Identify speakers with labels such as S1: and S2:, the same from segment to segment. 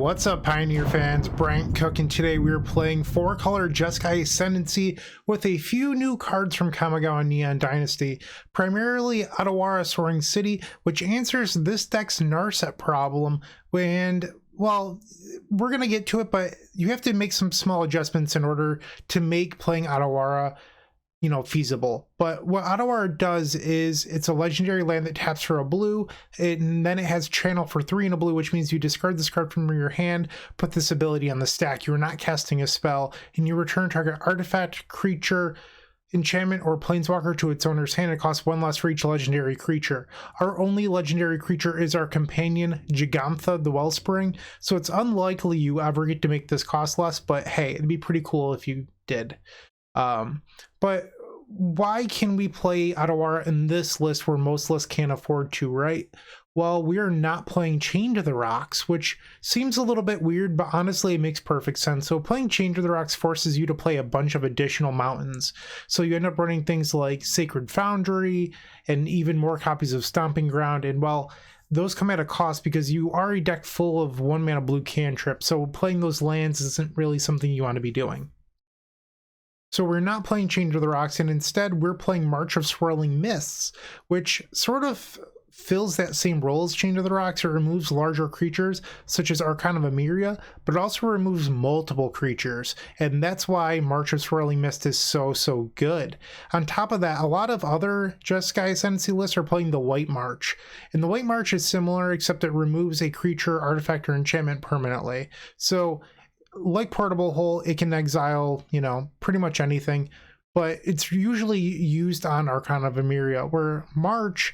S1: What's up, Pioneer fans? Bryant Cook, and today we are playing 4-color Jeskai Ascendancy with a few new cards from Kamigawa Neon Dynasty, primarily Otawara Soaring City, which answers this deck's Narset problem. And, well, we're going to get to it, but you have to make some small adjustments in order to make playing Otawara feasible. But what Otawara does is it's a legendary land that taps for a blue, and then it has channel for 3 and a blue, which means you discard this card from your hand, put this ability on the stack. You're not casting a spell, and you return target artifact, creature, enchantment, or planeswalker to its owner's hand. It costs 1 less for each legendary creature. Our only legendary creature is our companion, Gigantha the Wellspring, so it's unlikely you ever get to make this cost less, but hey, it'd be pretty cool if you did. But why can we play Otawara in this list where most lists can't afford to, right? Well, we are not playing Chain to the Rocks, which seems a little bit weird, but honestly, it makes perfect sense. So playing Chain to the Rocks forces you to play a bunch of additional mountains. So you end up running things like Sacred Foundry and even more copies of Stomping Ground. And well, those come at a cost because you are a deck full of 1-mana blue cantrips. So playing those lands isn't really something you want to be doing. So we're not playing Chain to the Rocks, and instead we're playing March of Swirling Mists, which sort of fills that same role as Chain to the Rocks. It removes larger creatures, such as Archon of Emeria, but it also removes multiple creatures, and that's why March of Swirling Mist is so good. On top of that, a lot of other Jeskai Ascendancy lists are playing the White March, and the White March is similar, except it removes a creature, artifact, or enchantment permanently. So like Portable Hole, it can exile, pretty much anything, but it's usually used on Archon of Emeria, where March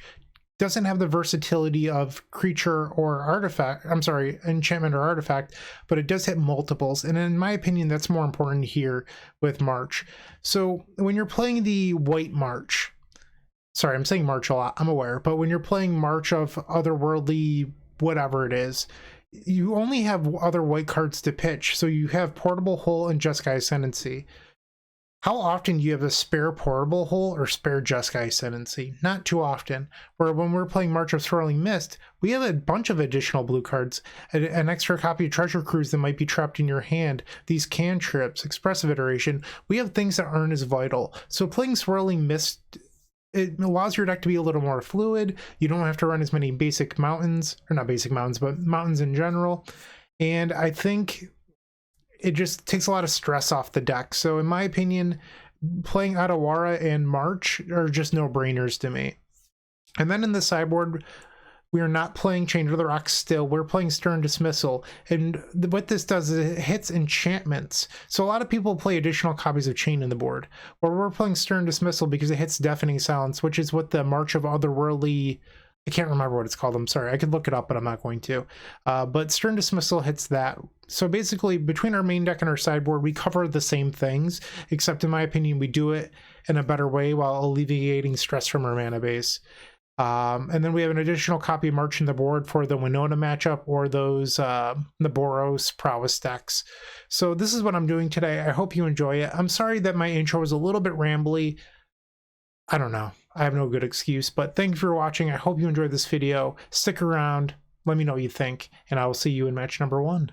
S1: doesn't have the versatility of creature or artifact, enchantment or artifact, but it does hit multiples, and in my opinion, that's more important here with March. So when you're playing the White March, sorry, I'm saying March a lot, I'm aware, but when you're playing March of Otherworldly, whatever it is, you only have other white cards to pitch, so you have Portable Hole and Jeskai Ascendancy. How often do you have a spare Portable Hole or spare Jeskai Ascendancy? Not too often. Where when we're playing March of Swirling Mist, we have a bunch of additional blue cards, an extra copy of Treasure Cruise that might be trapped in your hand, these cantrips, Expressive Iteration. We have things that aren't as vital. So playing Swirling Mist, it allows your deck to be a little more fluid. You don't have to run as many basic mountains, or not basic mountains, but mountains in general. And I think it just takes a lot of stress off the deck. So in my opinion, playing Otawara and March are just no-brainers to me. And then in the sideboard, we are not playing Chain to the Rocks still. We're playing Stern Dismissal. And what this does is it hits enchantments. So a lot of people play additional copies of Chain in the board. Or we're playing Stern Dismissal because it hits Deafening Silence, which is what the March of Otherworldly, I can't remember what it's called. I'm sorry. I could look it up, but I'm not going to. But Stern Dismissal hits that. So basically, between our main deck and our sideboard, we cover the same things, except in my opinion, we do it in a better way while alleviating stress from our mana base. And then we have an additional copy of March in the board for the Winona matchup or those Naboros Prowess decks. So this is what I'm doing today. I hope you enjoy it. I'm sorry that my intro was a little bit rambly. I don't know. I have no good excuse, but thank you for watching. I hope you enjoyed this video. Stick around. Let me know what you think, and I will see you in match number 1.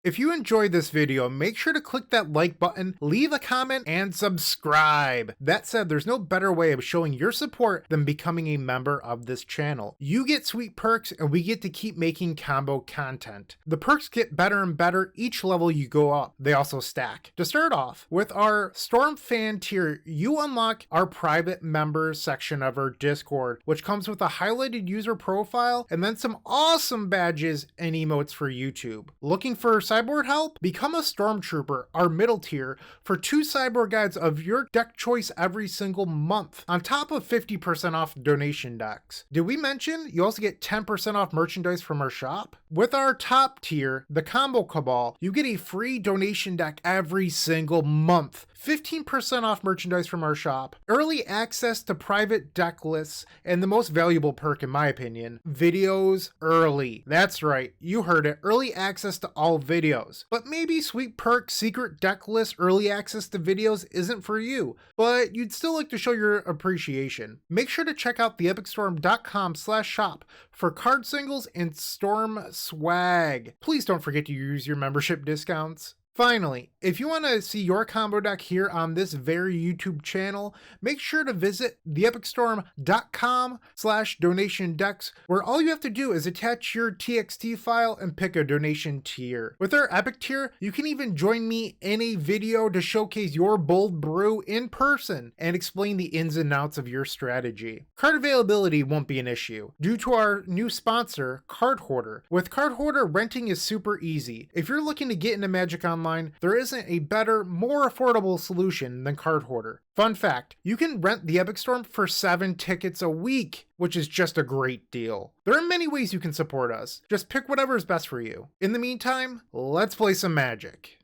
S1: If you enjoyed this video, make sure to click that like button, leave a comment, and subscribe. That said, there's no better way of showing your support than becoming a member of this channel. You get sweet perks, and we get to keep making combo content. The perks get better and better each level you go up. They also stack. To start off, with our Storm Fan tier, you unlock our private members section of our Discord, which comes with a highlighted user profile and then some awesome badges and emotes for YouTube. Looking for sideboard help? Become a Stormtrooper, our middle tier, for 2 sideboard guides of your deck choice every single month, on top of 50% off donation decks. Did we mention you also get 10% off merchandise from our shop? With our top tier, the Combo Cabal, you get a free donation deck every single month, 15% off merchandise from our shop, early access to private deck lists, and the most valuable perk in my opinion, videos early. That's right, you heard it, early access to all videos. But maybe sweet perk, secret deck list, early access to videos isn't for you, but you'd still like to show your appreciation. Make sure to check out theepicstorm.com/shop for card singles and Storm swag. Please don't forget to use your membership discounts. Finally, if you want to see your combo deck here on this very YouTube channel, make sure to visit theepicstorm.com/donation decks, where all you have to do is attach your TXT file and pick a donation tier. With our Epic tier, you can even join me in a video to showcase your bold brew in person and explain the ins and outs of your strategy. Card availability won't be an issue due to our new sponsor, Card Hoarder. With Card Hoarder, renting is super easy. If you're looking to get into Magic Online, there isn't a better, more affordable solution than Card Hoarder. Fun fact, you can rent the Epic Storm for 7 tickets a week, which is just a great deal. There are many ways you can support us. Just pick whatever is best for you. In the meantime, let's play some Magic.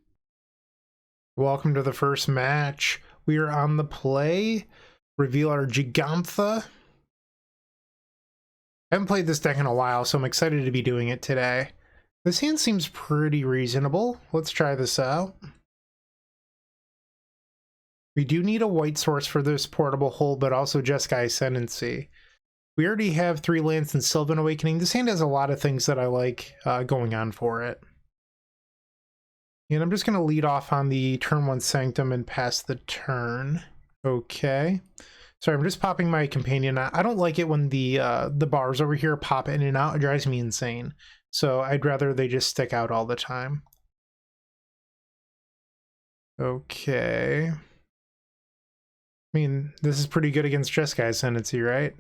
S1: Welcome to the first match. We are on the play. Reveal our Gigantha. I haven't played this deck in a while, so I'm excited to be doing it today. This hand seems pretty reasonable. Let's try this out. We do need a white source for this portable hole, but also Jeskai Ascendancy. We already have 3 lands in Sylvan Awakening. This hand has a lot of things that I like going on for it. And I'm just going to lead off on the turn 1 Sanctum and pass the turn. Okay. Sorry, I'm just popping my companion out. I don't like it when the bars over here pop in and out. It drives me insane. So I'd rather they just stick out all the time. Okay. I mean, this is pretty good against Jeskai Ascendancy, right?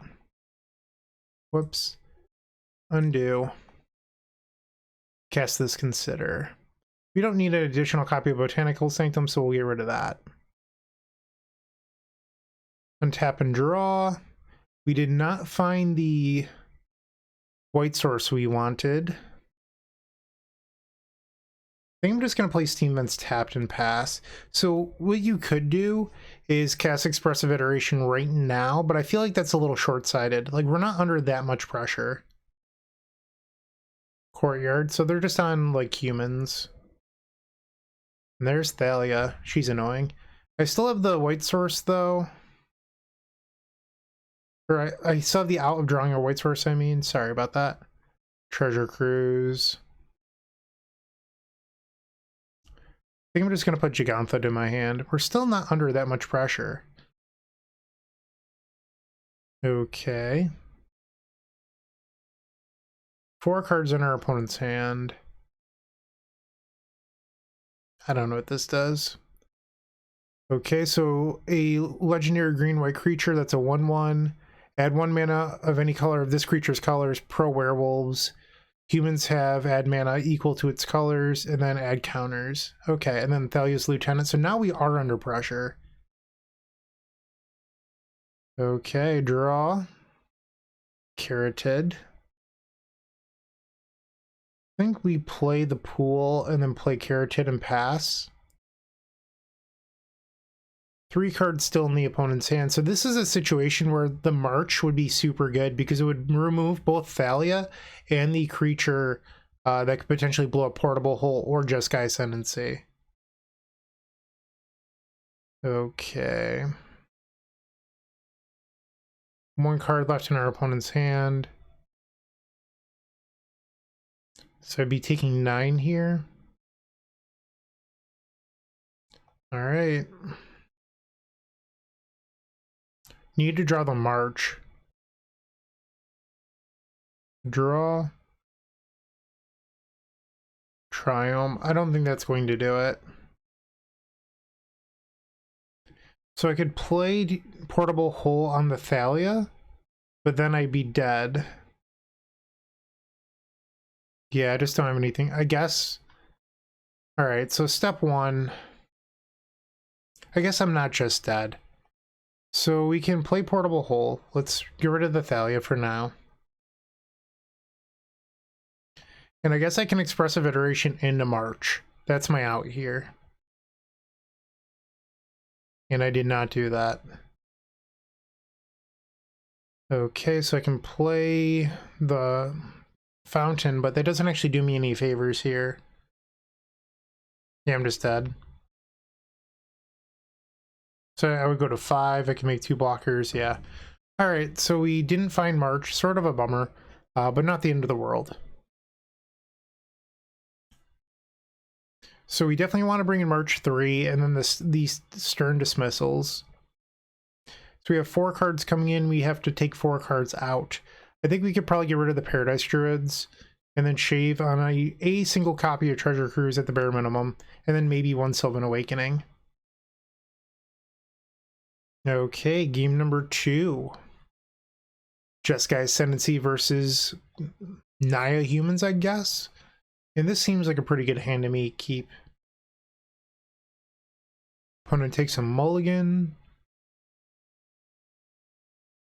S1: Whoops. Undo. Cast this Consider. We don't need an additional copy of Botanical Sanctum, so we'll get rid of that. Untap and draw. We did not find the white source we wanted. I think I'm just going to play Steam Vents tapped and pass. So what you could do is cast Expressive Iteration right now, but I feel like that's a little short-sighted. Like, we're not under that much pressure. Courtyard, so they're just on, like, humans. And there's Thalia. She's annoying. I still have the white source, though. Or I still have the out of drawing a white source, I mean. Sorry about that. Treasure Cruise. I think I'm just going to put Gigantha to my hand. We're still not under that much pressure. Okay. 4 cards in our opponent's hand. I don't know what this does. Okay, so a legendary green-white creature that's a 1/1. Add 1 mana of any color of this creature's colors, pro werewolves. Humans have add mana equal to its colors, and then add counters. Okay, and then Thalia's Lieutenant. So now we are under pressure. Okay, draw. Carroted. I think we play the pool and then play Carroted and pass. 3 cards still in the opponent's hand. So this is a situation where the March would be super good because it would remove both Thalia and the creature that could potentially blow a portable hole or Jeskai Ascendancy. Okay. 1 card left in our opponent's hand. So I'd be taking 9 here. All right. Need to draw the March. Draw. Triumph. I don't think that's going to do it. So I could play Portable Hole on the Thalia, but then I'd be dead. Yeah, I just don't have anything. I guess. All right, so step 1. I guess I'm not just dead. So we can play Portable Hole. Let's get rid of the Thalia for now. And I guess I can Expressive Iteration into March. That's my out here. And I did not do that. Okay, so I can play the fountain, but that doesn't actually do me any favors here. Yeah, I'm just dead. So I would go to 5, I can make 2 blockers, yeah. Alright, so we didn't find March, sort of a bummer, but not the end of the world. So we definitely want to bring in March 3, and then these Stern Dismissals. So we have 4 cards coming in, we have to take 4 cards out. I think we could probably get rid of the Paradise Druids, and then shave on a single copy of Treasure Cruise at the bare minimum, and then maybe 1 Sylvan Awakening. Okay, game number 2. Jeskai Ascendancy versus Naya Humans, I guess. And this seems like a pretty good hand to me. Keep. Opponent takes a mulligan.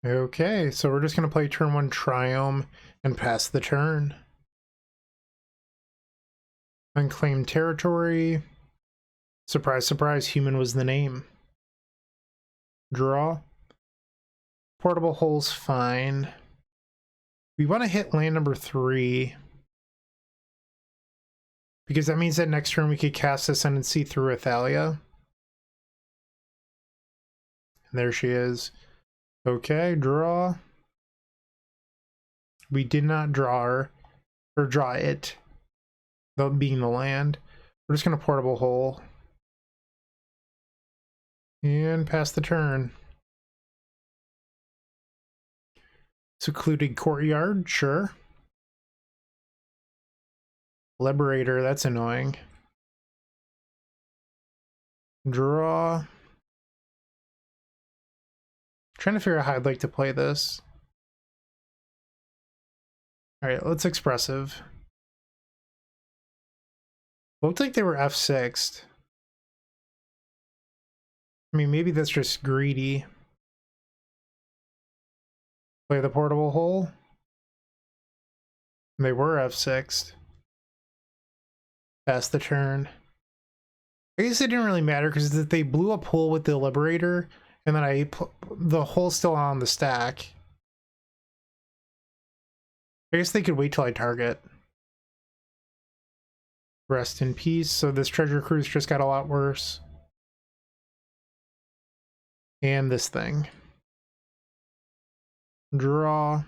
S1: Okay, so we're just going to play turn 1 Triome and pass the turn. Unclaimed territory. Surprise, surprise, human was the name. Draw. Portable hole's fine. We want to hit land number 3. Because that means that next turn we could cast Ascendancy through Athalia. And there she is. Okay, draw. We did not draw her. Or draw it. That being the land. We're just going to portable hole. And pass the turn. Secluded Courtyard, sure. Liberator, that's annoying. Draw. Trying to figure out how I'd like to play this. Alright, let's Expressive. Looked like they were F6'd. I mean, maybe that's just greedy. Play the portable hole. They were F6'd. Pass the turn. I guess it didn't really matter because they blew a pool with the Liberator, and then the hole's still on the stack. I guess they could wait till I target. Rest in peace. So this Treasure Cruise just got a lot worse. And this thing. Draw.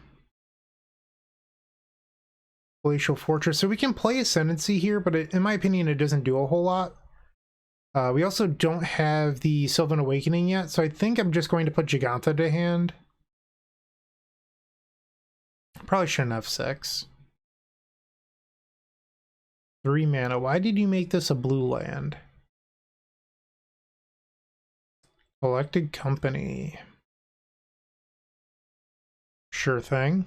S1: Glacial Fortress. So we can play Ascendancy here, but in my opinion, it doesn't do a whole lot. We also don't have the Sylvan Awakening yet, so I think I'm just going to put Giganta to hand. Probably shouldn't have 6. 3 mana. Why did you make this a blue land? Collected Company. Sure thing.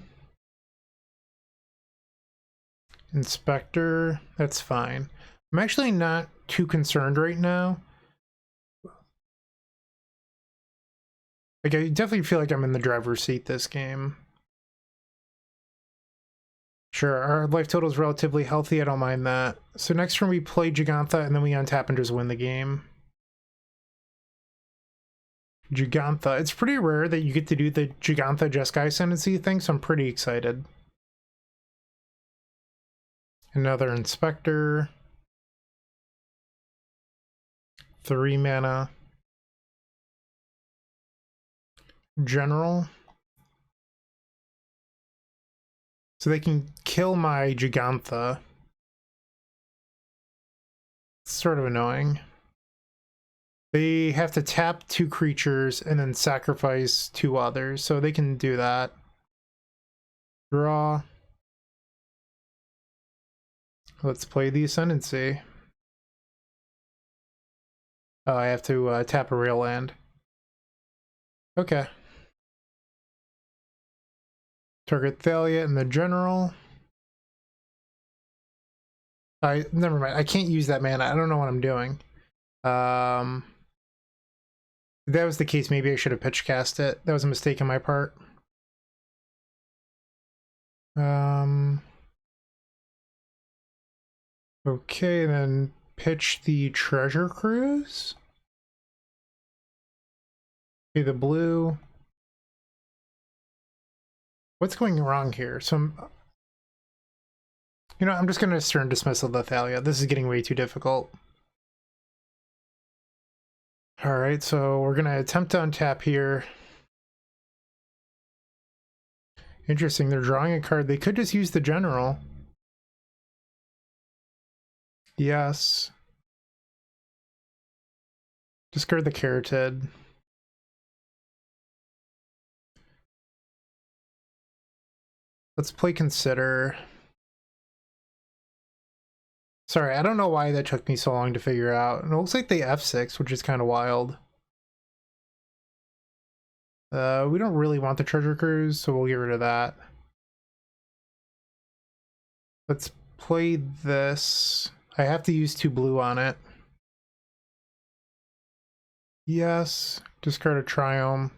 S1: Inspector, that's fine. I'm actually not too concerned right now. Like, I definitely feel like I'm in the driver's seat this game. Sure, our life total is relatively healthy, I don't mind that. So next turn we play Giganta and then we untap and just win the game. Giganta. It's pretty rare that you get to do the Giganta Jeskai Ascendancy thing, so I'm pretty excited. Another Inspector. 3 mana. General. So they can kill my Giganta. It's sort of annoying. They have to tap 2 creatures and then sacrifice 2 others, so they can do that. Draw. Let's play the Ascendancy. Oh, I have to tap a real land. Okay. Target Thalia and the General. Never mind. I can't use that mana. I don't know what I'm doing. If that was the case, maybe I should have pitch cast it. That was a mistake on my part. Okay, then pitch the Treasure Cruise. Okay, the blue. What's going wrong here? You know, I'm just going to stern dismissal the Thalia. This is getting way too difficult. Alright, so we're going to attempt to untap here. Interesting, they're drawing a card. They could just use the general. Yes. Discard the Carotid. Let's play Consider. Sorry, I don't know why that took me so long to figure out. It looks like they F6, which is kind of wild. We don't really want the Treasure Cruise, so we'll get rid of that. Let's play this. I have to use 2 blue on it. Yes. Discard a Triome.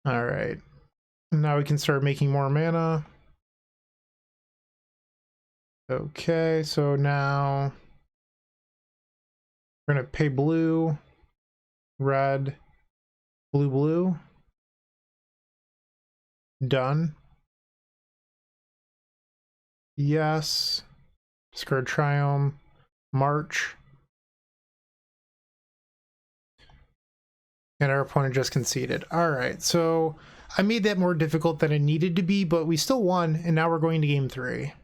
S1: Alright. Now we can start making more mana. Okay, so now we're going to pay blue, red, blue, blue. Done. Yes. Discard Triome. March. And our opponent just conceded. Alright, so I made that more difficult than it needed to be, but we still won, and now we're going to game 3.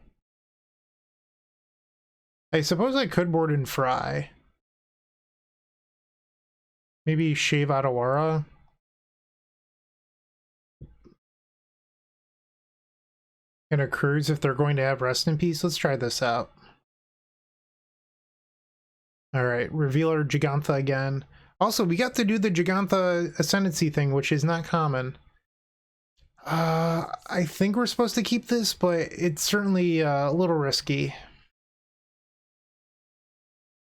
S1: I suppose I could board in Fry. Maybe shave Otawara. And a Cruise if they're going to have Rest in Peace. Let's try this out. Alright, reveal our Gigantha again. Also, we got to do the Gigantha Ascendancy thing, which is not common. I think we're supposed to keep this, but it's certainly a little risky.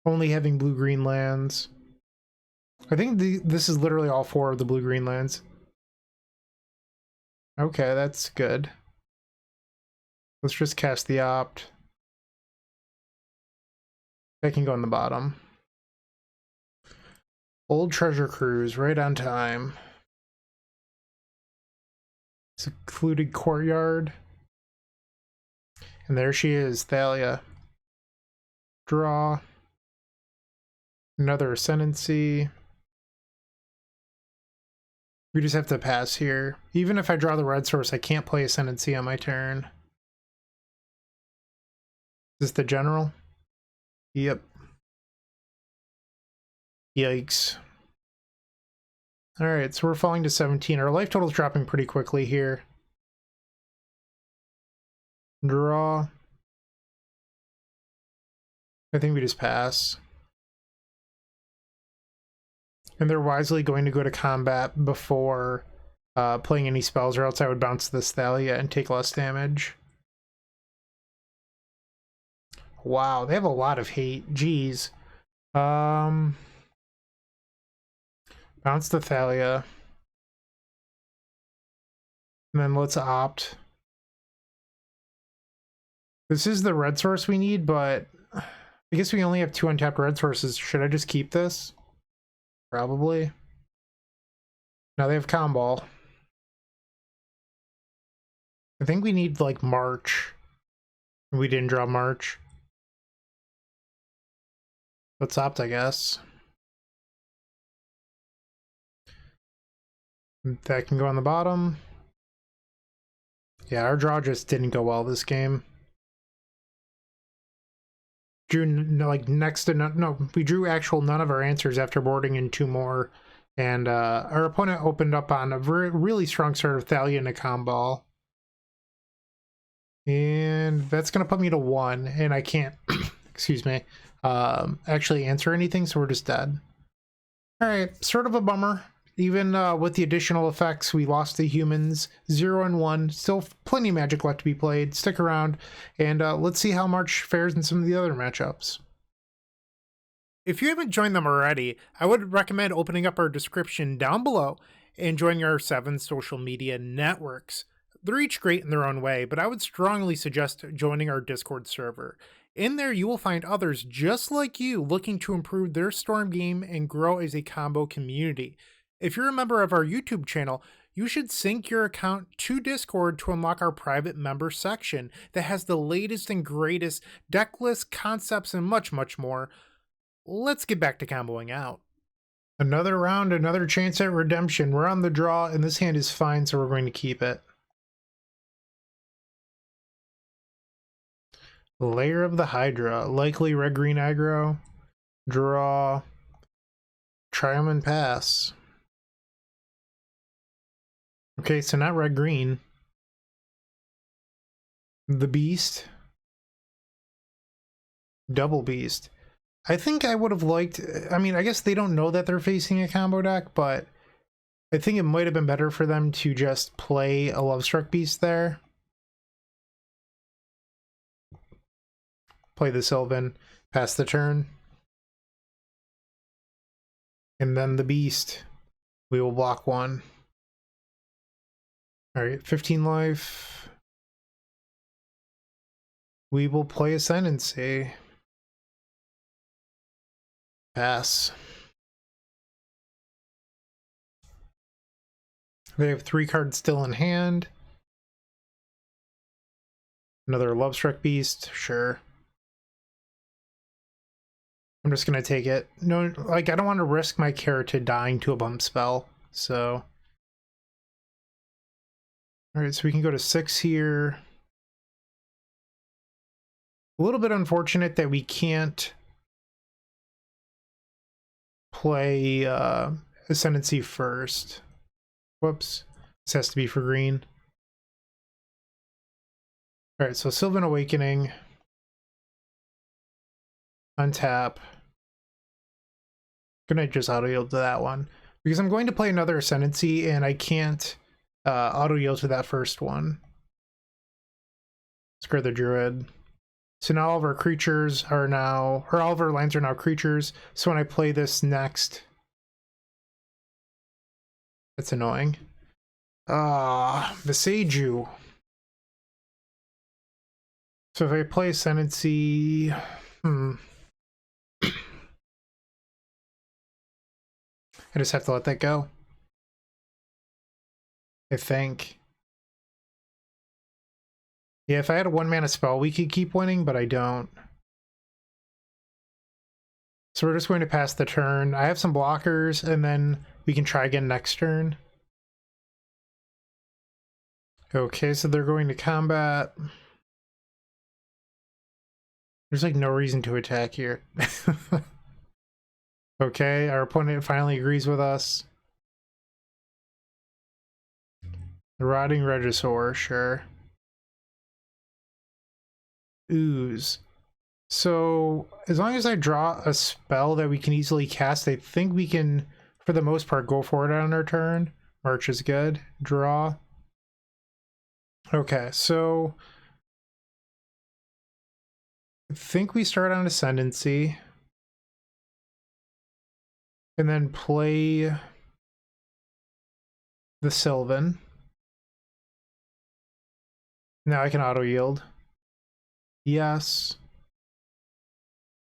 S1: Only having blue-green lands. I think this is literally all 4 of the blue-green lands. Okay, that's good. Let's just cast the Opt. That can go on the bottom. Old Treasure Cruise, right on time. Secluded Courtyard. And there she is, Thalia. Draw. Another Ascendancy. We just have to pass here. Even if I draw the red source, I can't play Ascendancy on my turn. Is this the general? Yep. Yikes. Alright, so we're falling to 17. Our life total is dropping pretty quickly here. Draw. I think we just pass. And they're wisely going to go to combat before playing any spells, or else I would bounce this Thalia and take less damage. Wow, they have a lot of hate. Jeez. Bounce the Thalia. And then let's opt. This is the red source we need, but I guess we only have 2 untapped red sources. Should I just keep this? Probably. Now they have Comball. I think we need like March. We didn't draw March. Let's opt, I guess. That can go on the bottom. Yeah, our draw just didn't go well this game. Drew like next to no, we drew actual none of our answers after boarding in 2 more, and our opponent opened up on a really strong start of Thalia and a Comball. And that's gonna put me to 1, and I can't excuse me, actually answer anything, so we're just dead. Alright, sort of a bummer. Even with the additional effects, we lost the humans 0 and 1. Still plenty of Magic left to be played. Stick around, and let's see how March fares in some of the other matchups. If you haven't joined them already, I would recommend opening up our description down below and joining our 7 social media networks. They're each great in their own way, but I would strongly suggest joining our Discord server. In there, you will find others just like you looking to improve their Storm game and grow as a combo community. If you're a member of our YouTube channel, you should sync your account to Discord to unlock our private member section that has the latest and greatest deck lists, concepts, and much, much more. Let's get back to comboing out. Another round, another chance at redemption. We're on the draw, and this hand is fine, so we're going to keep it. Layer of the Hydra. Likely red-green aggro. Draw. Triumph and pass. Okay, so not red-green. The Beast. Double Beast. I think I would have liked... I mean, I guess they don't know that they're facing a combo deck, but I think it might have been better for them to just play a Lovestruck Beast there. Play the Sylvan, pass the turn. And then the Beast. We will block one. Alright, 15 life. We will play Ascendancy. Pass. They have 3 cards still in hand. Another Lovestruck Beast, sure. I'm just gonna take it. No, like, I don't want to risk my character dying to a bump spell, so... Alright, so we can go to 6 here. A little bit unfortunate that we can't play Ascendancy first. Whoops. This has to be for green. Alright, so Sylvan Awakening. Untap. Gonna just auto yield to that one. Because I'm going to play another Ascendancy and I can't auto yield to that first one. Screw the Druid. So now all of our creatures are now, or all of our lands are now creatures. So when I play this next, that's annoying. Viseju. So if I play Ascendancy, I just have to let that go, I think. Yeah, if I had a 1-mana spell, we could keep winning, but I don't. So we're just going to pass the turn. I have some blockers, and then we can try again next turn. Okay, so they're going to combat. There's like no reason to attack here. Okay, our opponent finally agrees with us. The Rotting Regisaur, sure. Ooze. So as long as I draw a spell that we can easily cast, I think we can, for the most part, go for it on our turn. March is good. Draw. Okay, so I think we start on Ascendancy and then play the Sylvan. Now I can auto yield. Yes.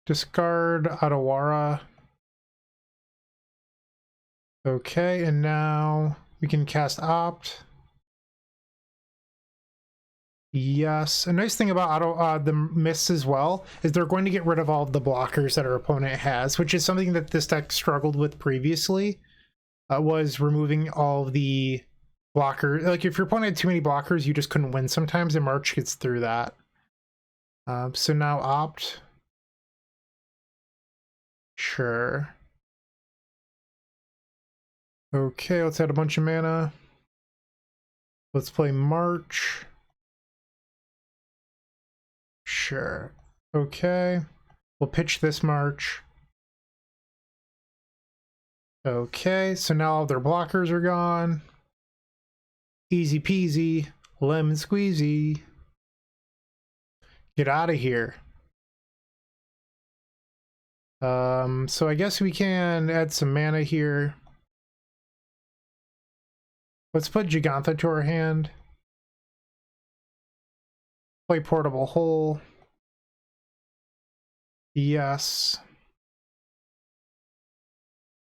S1: Discard Otawara. Okay, and now we can cast Opt. Yes. A nice thing about the mists as well is they're going to get rid of all of the blockers that our opponent has, which is something that this deck struggled with previously, was removing all of the blockers. Like, if your opponent had too many blockers, you just couldn't win sometimes, and March gets through that. So now Opt. Sure. Okay, let's add a bunch of mana. Let's play March. Sure. Okay. We'll pitch this March. Okay, so now all their blockers are gone. Easy peasy, lemon squeezy. Get out of here. So I guess we can add some mana here. Let's put Gigantha to our hand. Play Portable Hole. Yes.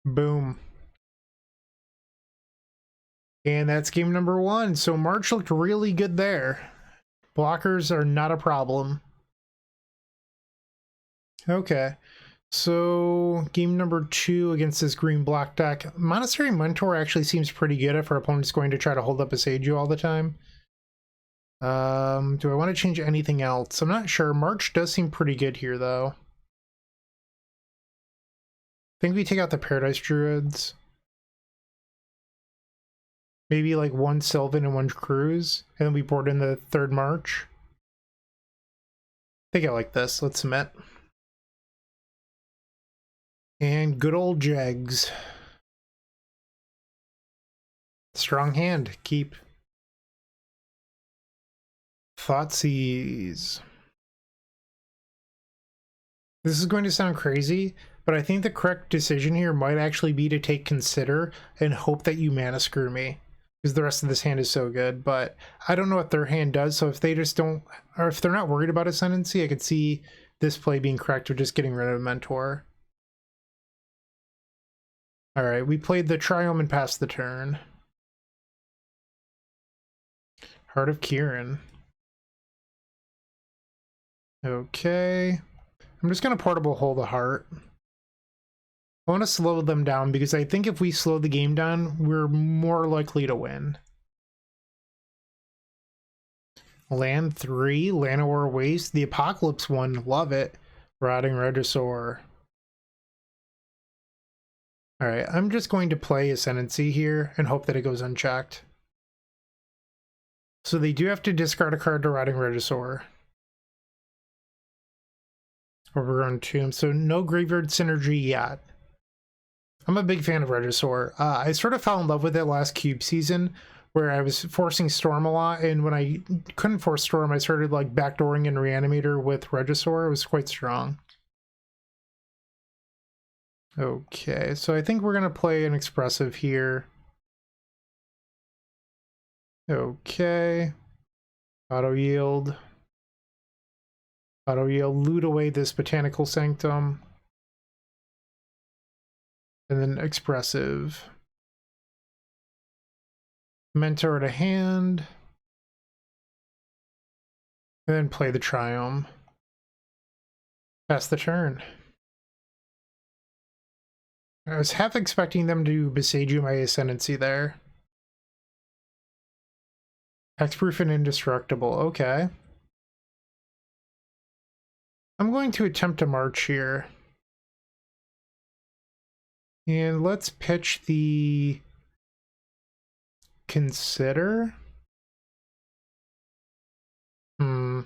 S1: Boom. And that's game number 1. So March looked really good there. Blockers are not a problem. Okay. So game number 2 against this green-black deck. Monastery Mentor actually seems pretty good if our opponent's going to try to hold up a Seiju all the time. Do I want to change anything else? I'm not sure. March does seem pretty good here, though. I think we take out the Paradise Druids. Maybe like 1 Sylvan and 1 Cruise, and then we board in the 3rd March. I think I like this. Let's submit. And good old Jegs. Strong hand. Keep. Thoughtseize. This is going to sound crazy, but I think the correct decision here might actually be to take Consider and hope that you mana screw me, because the rest of this hand is so good. But I don't know what their hand does, so if they just don't, or if they're not worried about Ascendancy, I could see this play being correct or just getting rid of Mentor. Alright, we played the Triome and passed the turn. Heart of Kirin. Okay. I'm just going to Portable Hold the Heart. I want to slow them down because I think if we slow the game down, we're more likely to win. Land 3, Llanowar Waste, the Apocalypse one, love it. Rotting Regisaur. Alright, I'm just going to play Ascendancy here and hope that it goes unchecked. So they do have to discard a card to Rotting Regisaur. Overgrown Tomb, so no Graveyard Synergy yet. I'm a big fan of Regisaur. I sort of fell in love with it last Cube season, where I was forcing Storm a lot, and when I couldn't force Storm, I started like backdooring in Reanimator with Regisaur. It was quite strong. Okay, so I think we're going to play an Expressive here. Okay. Auto Yield. Auto Yield, loot away this Botanical Sanctum. And then Expressive. Mentor to hand. And then play the Triome. Pass the turn. I was half expecting them to Beseiju my Ascendancy there. Hexproof and Indestructible, okay. I'm going to attempt to march here. And let's pitch the Consider. So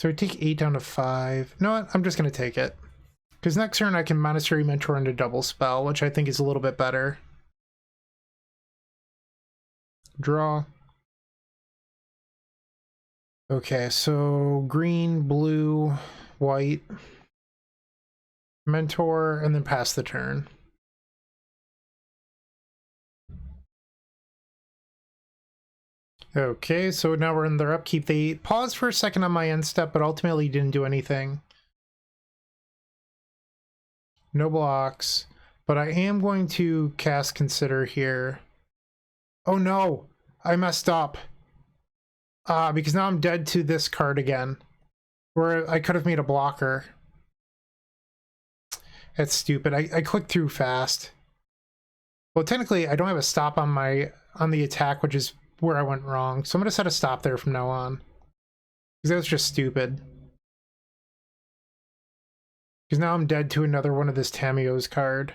S1: I take 8 down to 5. You know what? I'm just going to take it. Because next turn I can Monastery Mentor into Double Spell, which I think is a little bit better. Draw. Okay, so green, blue, white, Mentor, and then pass the turn. Okay, so now we're in their upkeep. They paused for a second on my end step, but ultimately didn't do anything. No blocks, but I am going to cast Consider here. Oh no, I messed up. Because now I'm dead to this card again, where I could have made a blocker. That's stupid. I clicked through fast. Well, technically, I don't have a stop on the attack, which is where I went wrong. So I'm gonna set a stop there from now on, because that was just stupid. Because now I'm dead to another one of this Tamiyo's card.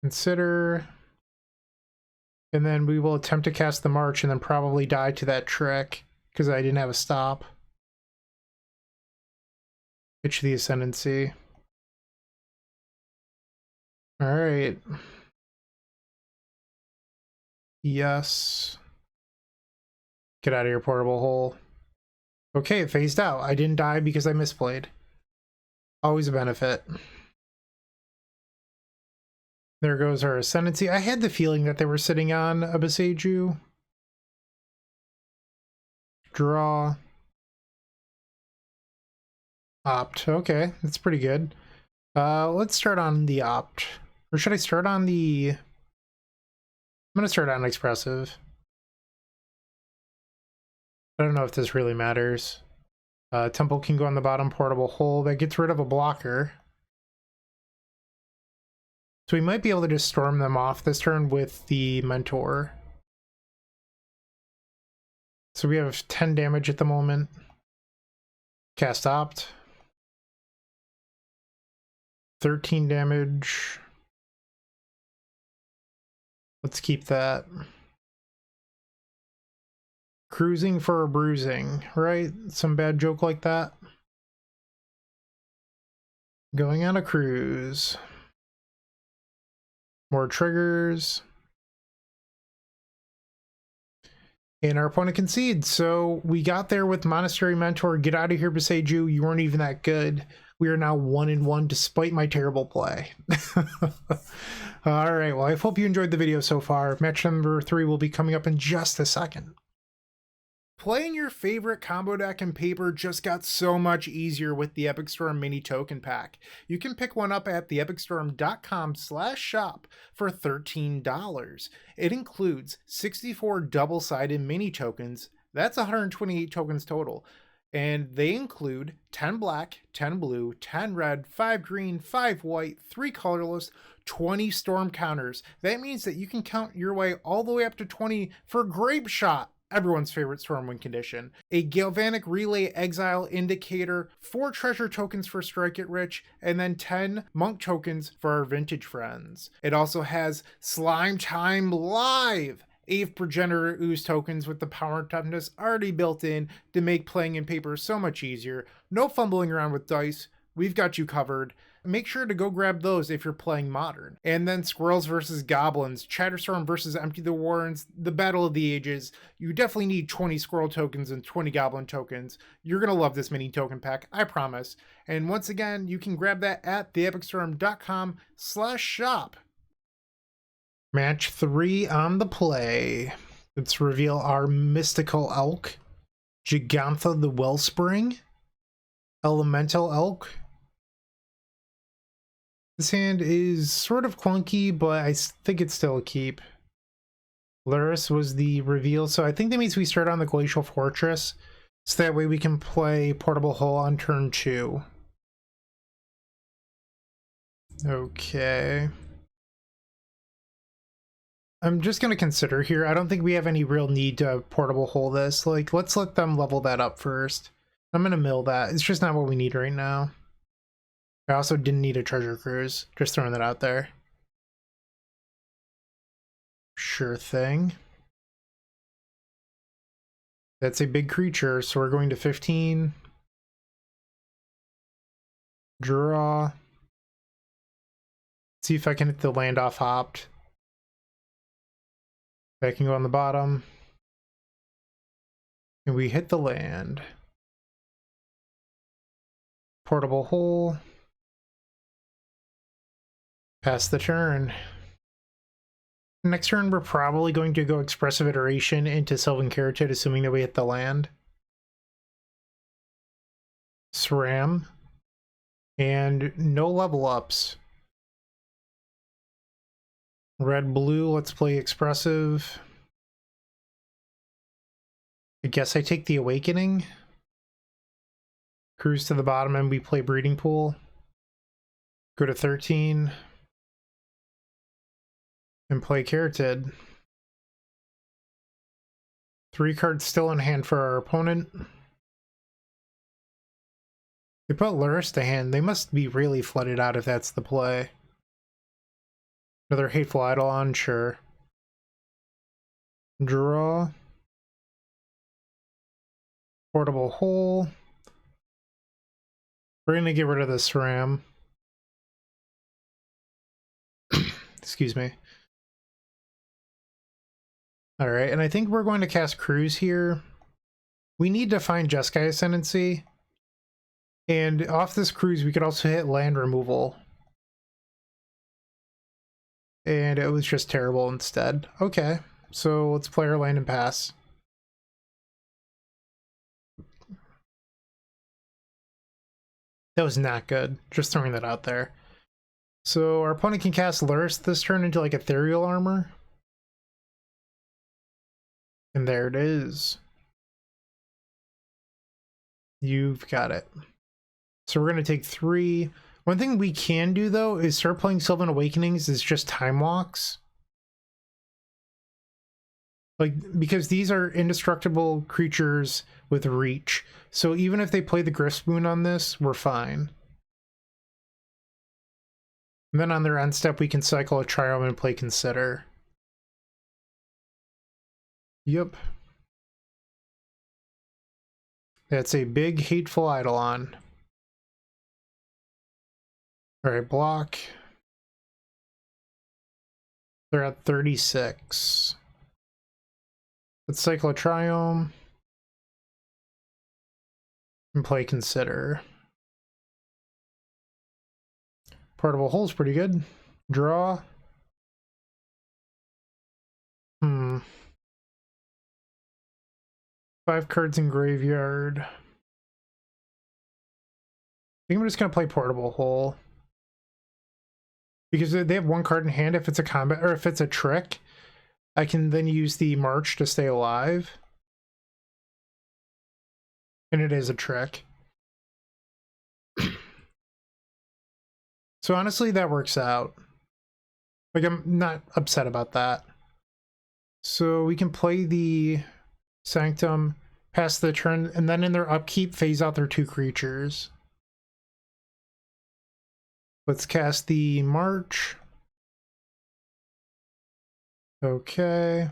S1: Consider. And then we will attempt to cast the March and then probably die to that trick because I didn't have a stop. Pitch the Ascendancy. Alright. Yes. Get out of your Portable Hole. Okay, it phased out. I didn't die because I misplayed. Always a benefit. There goes our Ascendancy. I had the feeling that they were sitting on a Beseiju. Draw. Opt. Okay, that's pretty good. Let's start on the opt. Or should I start on the... I'm gonna start on expressive. I don't know if this really matters. Temple can go on the bottom, portable hole. That gets rid of a blocker. So we might be able to just storm them off this turn with the Mentor. So we have 10 damage at the moment. Cast Opt. 13 damage. Let's keep that. Cruising for a bruising, right? Some bad joke like that. Going on a cruise. More triggers. And our opponent concedes. So we got there with Monastery Mentor. Get out of here, Beseju. You weren't even that good. We are now 1-1 despite my terrible play. All right. Well, I hope you enjoyed the video so far. Match number 3 will be coming up in just a second. Playing your favorite combo deck in Paper just got so much easier with the Epic Storm Mini Token Pack. You can pick one up at theepicstorm.com/shop for $13. It includes 64 double-sided mini tokens. That's 128 tokens total. And they include 10 black, 10 blue, 10 red, 5 green, 5 white, 3 colorless, 20 storm counters. That means that you can count your way all the way up to 20 for Grape Shot, everyone's favorite Stormwind condition, a Galvanic Relay Exile Indicator, 4 treasure tokens for Strike It Rich, and then 10 monk tokens for our vintage friends. It also has Slime Time Live, 8 Progenitor Ooze tokens with the power and toughness already built in to make playing in Paper so much easier. No fumbling around with dice, we've got you covered. Make sure to go grab those if you're playing Modern. And then Squirrels versus Goblins, Chatterstorm versus Empty the Warrens, the Battle of the Ages. You definitely need 20 Squirrel tokens and 20 Goblin tokens. You're going to love this mini token pack, I promise. And once again, you can grab that at theepicstorm.com/shop. Match 3 on the play. Let's reveal our Mystical Elk, Gigantha the Wellspring, Elemental Elk. This hand is sort of clunky, but I think it's still a keep. Luris was the reveal, so I think that means we start on the Glacial Fortress, so that way we can play Portable Hole on turn 2. Okay. I'm just going to consider here. I don't think we have any real need to Portable Hole this. Like, let's let them level that up first. I'm going to mill that. It's just not what we need right now. I also didn't need a treasure cruise. Just throwing that out there. Sure thing. That's a big creature, so we're going to 15. Draw. See if I can hit the land off Opt. I can go on the bottom. And we hit the land. Portable Hole. Pass the turn. Next turn, we're probably going to go Expressive Iteration into Sylvan Awakening, assuming that we hit the land. SRAM. And no level ups. Red, blue, let's play Expressive. I guess I take the Awakening. Cruise to the bottom and we play Breeding Pool. Go to 13. And play Carotid. 3 cards still in hand for our opponent. They put Luris to hand. They must be really flooded out if that's the play. Another Hateful Eidolon, sure. Draw. Portable Hole. We're going to get rid of this SRAM. Excuse me. Alright, and I think we're going to cast Cruise here. We need to find Jeskai Ascendancy. And off this Cruise, we could also hit land removal. And it was just terrible instead. Okay, so let's play our land and pass. That was not good. Just throwing that out there. So our opponent can cast Lurrus this turn into like Ethereal Armor. And there it is. You've got it. So we're going to take 3. One thing we can do, though, is start playing Sylvan Awakenings is just Time Walks. Like, because these are indestructible creatures with reach. So even if they play the Griffspoon on this, we're fine. And then on their end step, we can cycle a Triome and play Consider. Yep. That's a big Hateful Eidolon. Alright, block. They're at 36. Let's cycle a Triome. And play Consider. Portable Hull's pretty good. Draw. 5 cards in graveyard. I think I'm just gonna play Portable Hull. Because they have 1 card in hand if it's a combat, or if it's a trick. I can then use the March to stay alive. And it is a trick. So honestly, that works out. Like, I'm not upset about that. So we can play the Sanctum, pass the turn, and then in their upkeep, phase out their 2 creatures. Let's cast the March. Okay.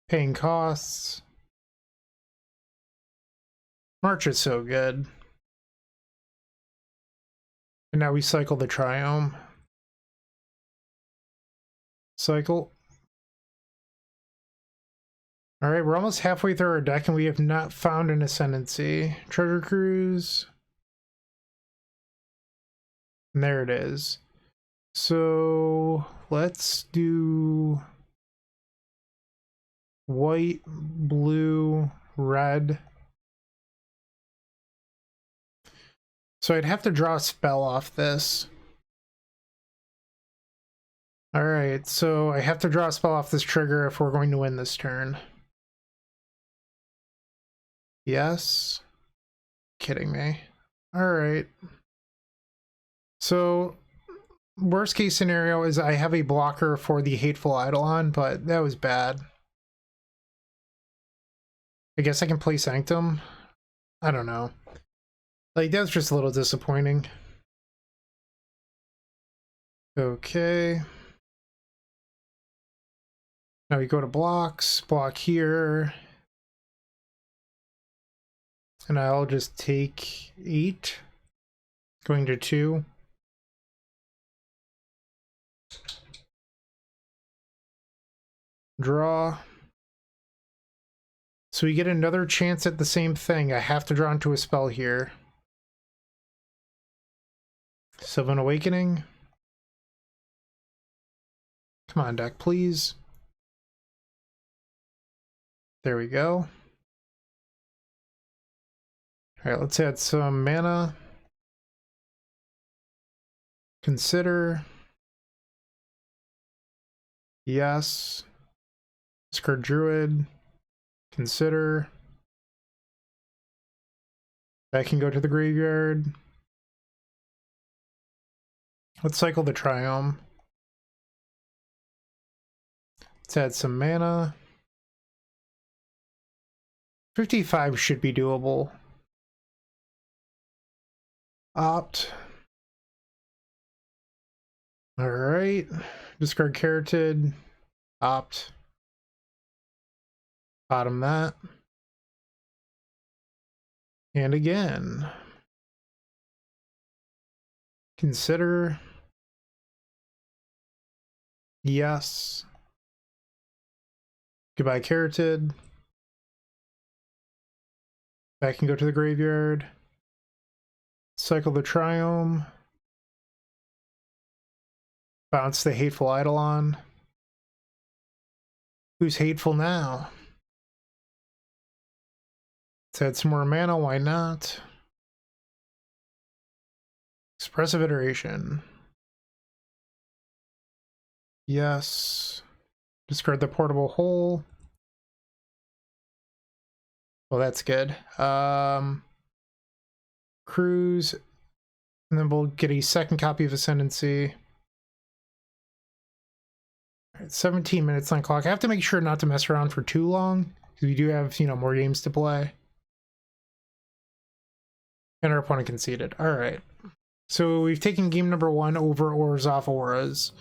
S1: Paying costs. March is so good. And now we cycle the Triome. Cycle. Alright, we're almost halfway through our deck and we have not found an Ascendancy. Treasure Cruise. And there it is. So let's do white, blue, red. So I'd have to draw a spell off this. Alright, so I have to draw a spell off this trigger if we're going to win this turn. Yes. Kidding me. Alright. So, worst case scenario is I have a blocker for the Hateful Eidolon, but that was bad. I guess I can play Sanctum? I don't know. Like, that was just a little disappointing. Okay. Now we go to blocks, block here. And I'll just take 8, going to 2. Draw. So we get another chance at the same thing. I have to draw into a spell here. Sylvan Awakening. Come on, deck, please. There we go. Alright, let's add some mana. Consider. Yes. Discard Druid. Consider. That can go to the graveyard. Let's cycle the Triome. Let's add some mana. 55 should be doable. Opt. Alright. Discard Carotid. Opt. Bottom that. And again. Consider. Yes. Goodbye, Carotid. That can go to the graveyard. Cycle the Triome. Bounce the Hateful Eidolon. Who's hateful now? Let's add some more mana, why not? Expressive iteration. Yes. Discard the portable hole. Well, that's good. Cruise. And then we'll get a second copy of Ascendancy. All right, 17 minutes on clock. I have to make sure not to mess around for too long, because we do have, you know, more games to play. And our opponent conceded. All right. So we've taken game number 1 over Orzhov Auras.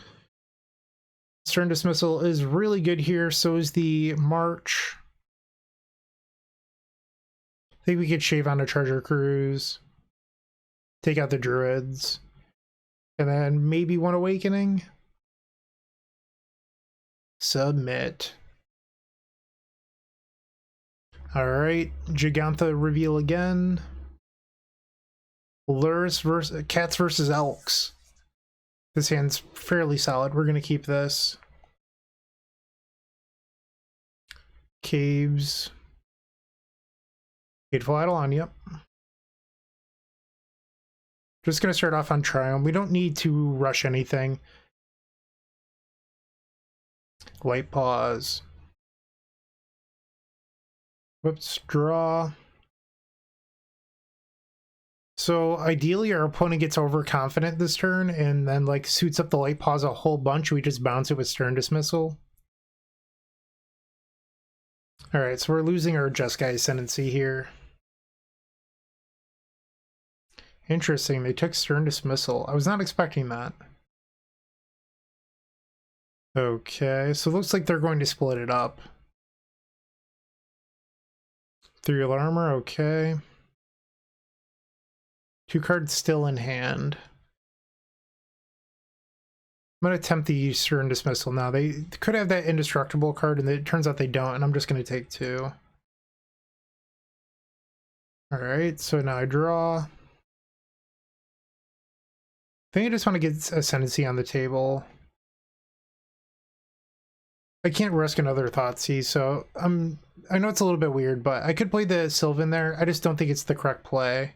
S1: Stern Dismissal is really good here. So is the March. I think we could shave on a Treasure Cruise. Take out the Druids. And then maybe one Awakening. Submit. Alright. Gigantha reveal again. Lurus versus Cats versus Elks. This hand's fairly solid. We're gonna keep this. Caves. Hateful Eidolon, yep. Just gonna start off on Triumph. We don't need to rush anything. Light pause. Whoops, draw. So ideally our opponent gets overconfident this turn and then like suits up the light pause a whole bunch. We just bounce it with Stern Dismissal. Alright, so we're losing our Jeskai Ascendancy here. Interesting, they took Stern Dismissal. I was not expecting that. Okay, so it looks like they're going to split it up. 3 Alarmer, okay. 2 cards still in hand. I'm going to attempt the Stern Dismissal now. They could have that Indestructible card, and it turns out they don't, and I'm just going to take 2. Alright, so now I draw. I think I just want to get Ascendancy on the table. I can't risk another Thoughtseize, so I know it's a little bit weird, but I could play the Sylvan there. I just don't think it's the correct play.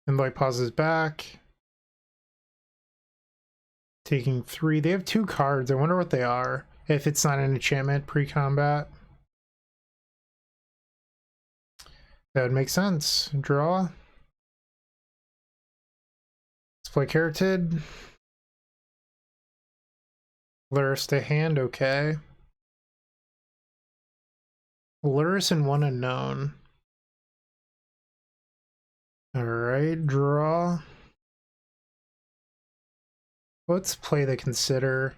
S1: And light pauses back. Taking 3. They have 2 cards. I wonder what they are. If it's not an enchantment pre-combat. That would make sense. Draw. Let's play Carotid. Lurus to hand, okay. Lurus and 1 unknown. Alright, draw. Let's play the Consider.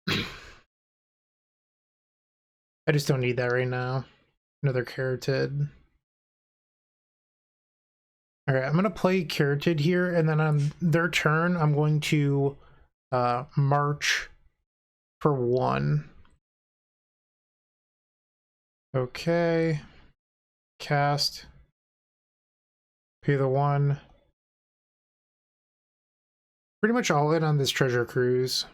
S1: I just don't need that right now. Another Carotid. Alright, I'm going to play Carotid here, and then on their turn, I'm going to march for 1. Okay. Cast. Pay the 1. Pretty much all in on this Treasure Cruise.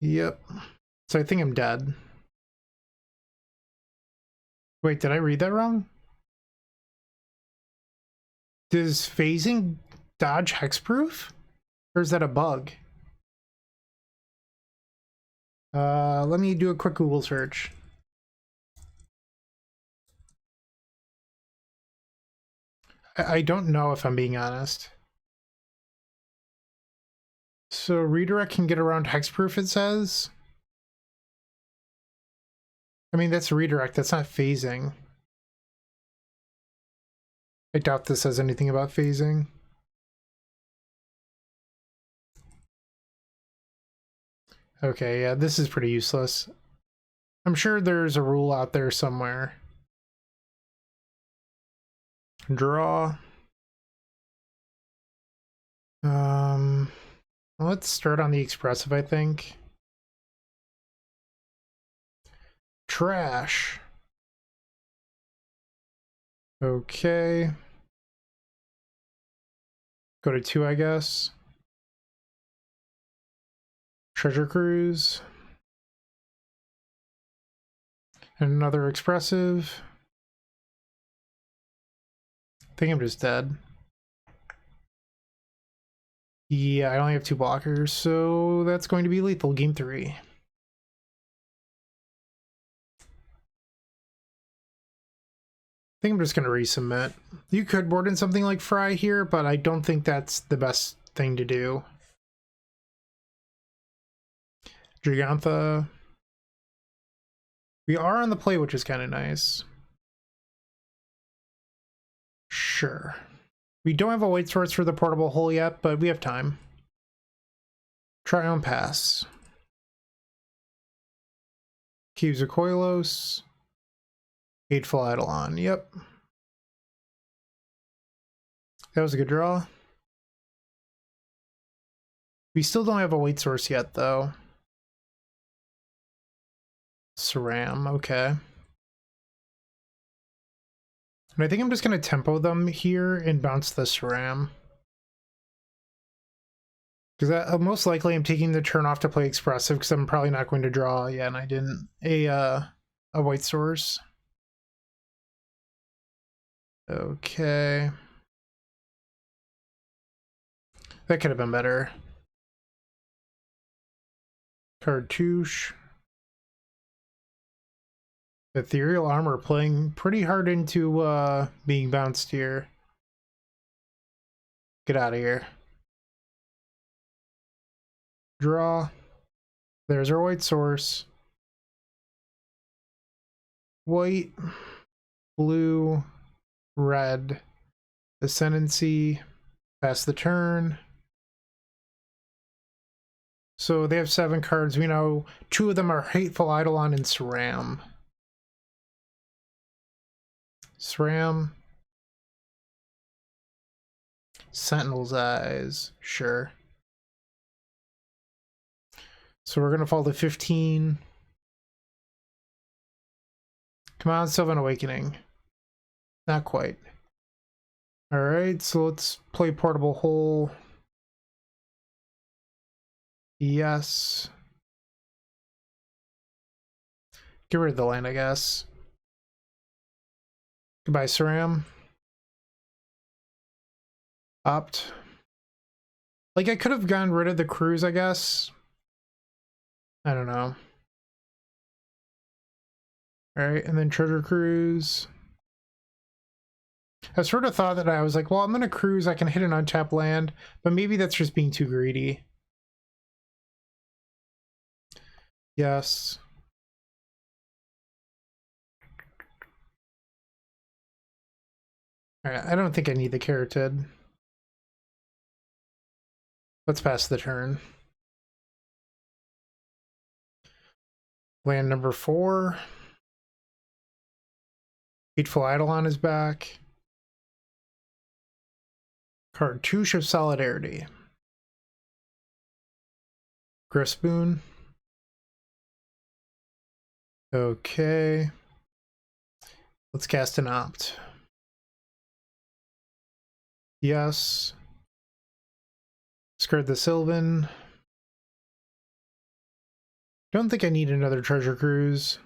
S1: Yep. So I think I'm dead. Wait, did I read that wrong? Does phasing dodge hexproof? Or is that a bug? Let me do a quick Google search. I don't know if I'm being honest. So redirect can get around hexproof, it says. I mean, that's redirect, that's not phasing. I doubt this says anything about phasing. Okay, yeah, this is pretty useless. I'm sure there's a rule out there somewhere. Draw. Let's start on the expressive, I think. Trash. Okay. Go to 2, I guess. Treasure Cruise. And another expressive. think I'm just dead. Yeah, I only have 2 blockers, so that's going to be lethal. Game 3. I think I'm just going to resubmit. You could board in something like Fry here, but I don't think that's the best thing to do. Gigantha. We are on the play, which is kind of nice. Sure. We don't have a white source for the portable hole yet, but we have time. Try on pass. Cubes of Koilos. Hateful Eidolon. Yep. That was a good draw. We still don't have a white source yet, though. Saram, okay. And I think I'm just going to tempo them here and bounce the Saram. Because most likely I'm taking the turn off to play Expressive because I'm probably not going to draw. Yeah, and I didn't. A white source. Okay. That could have been better. Cartouche. Ethereal Armor playing pretty hard into being bounced here. Get out of here. Draw. There's our white source. White, blue, red. Ascendancy. Pass the turn. So they have 7 cards. We know 2 of them are Hateful Eidolon and Saram. Saram. Sentinel's Eyes. Sure. So we're going to fall to 15. Come on, Sylvan Awakening. Not quite. Alright, so let's play Portable Hole. Yes. Get rid of the land, I guess. Goodbye, Saram. Opt. Like, I could have gotten rid of the cruise, I guess. I don't know. Alright, and then Treasure Cruise. I sort of thought that I was like, well, I'm going to cruise, I can hit an untapped land, but maybe that's just being too greedy. Yes. Alright, I don't think I need the Carotid. Let's pass the turn. Land number 4. Hateful Eidolon is back. Cartouche of Solidarity. Grispoon. Okay. Let's cast an Opt. Yes. Discard the Sylvan. Don't think I need another Treasure Cruise.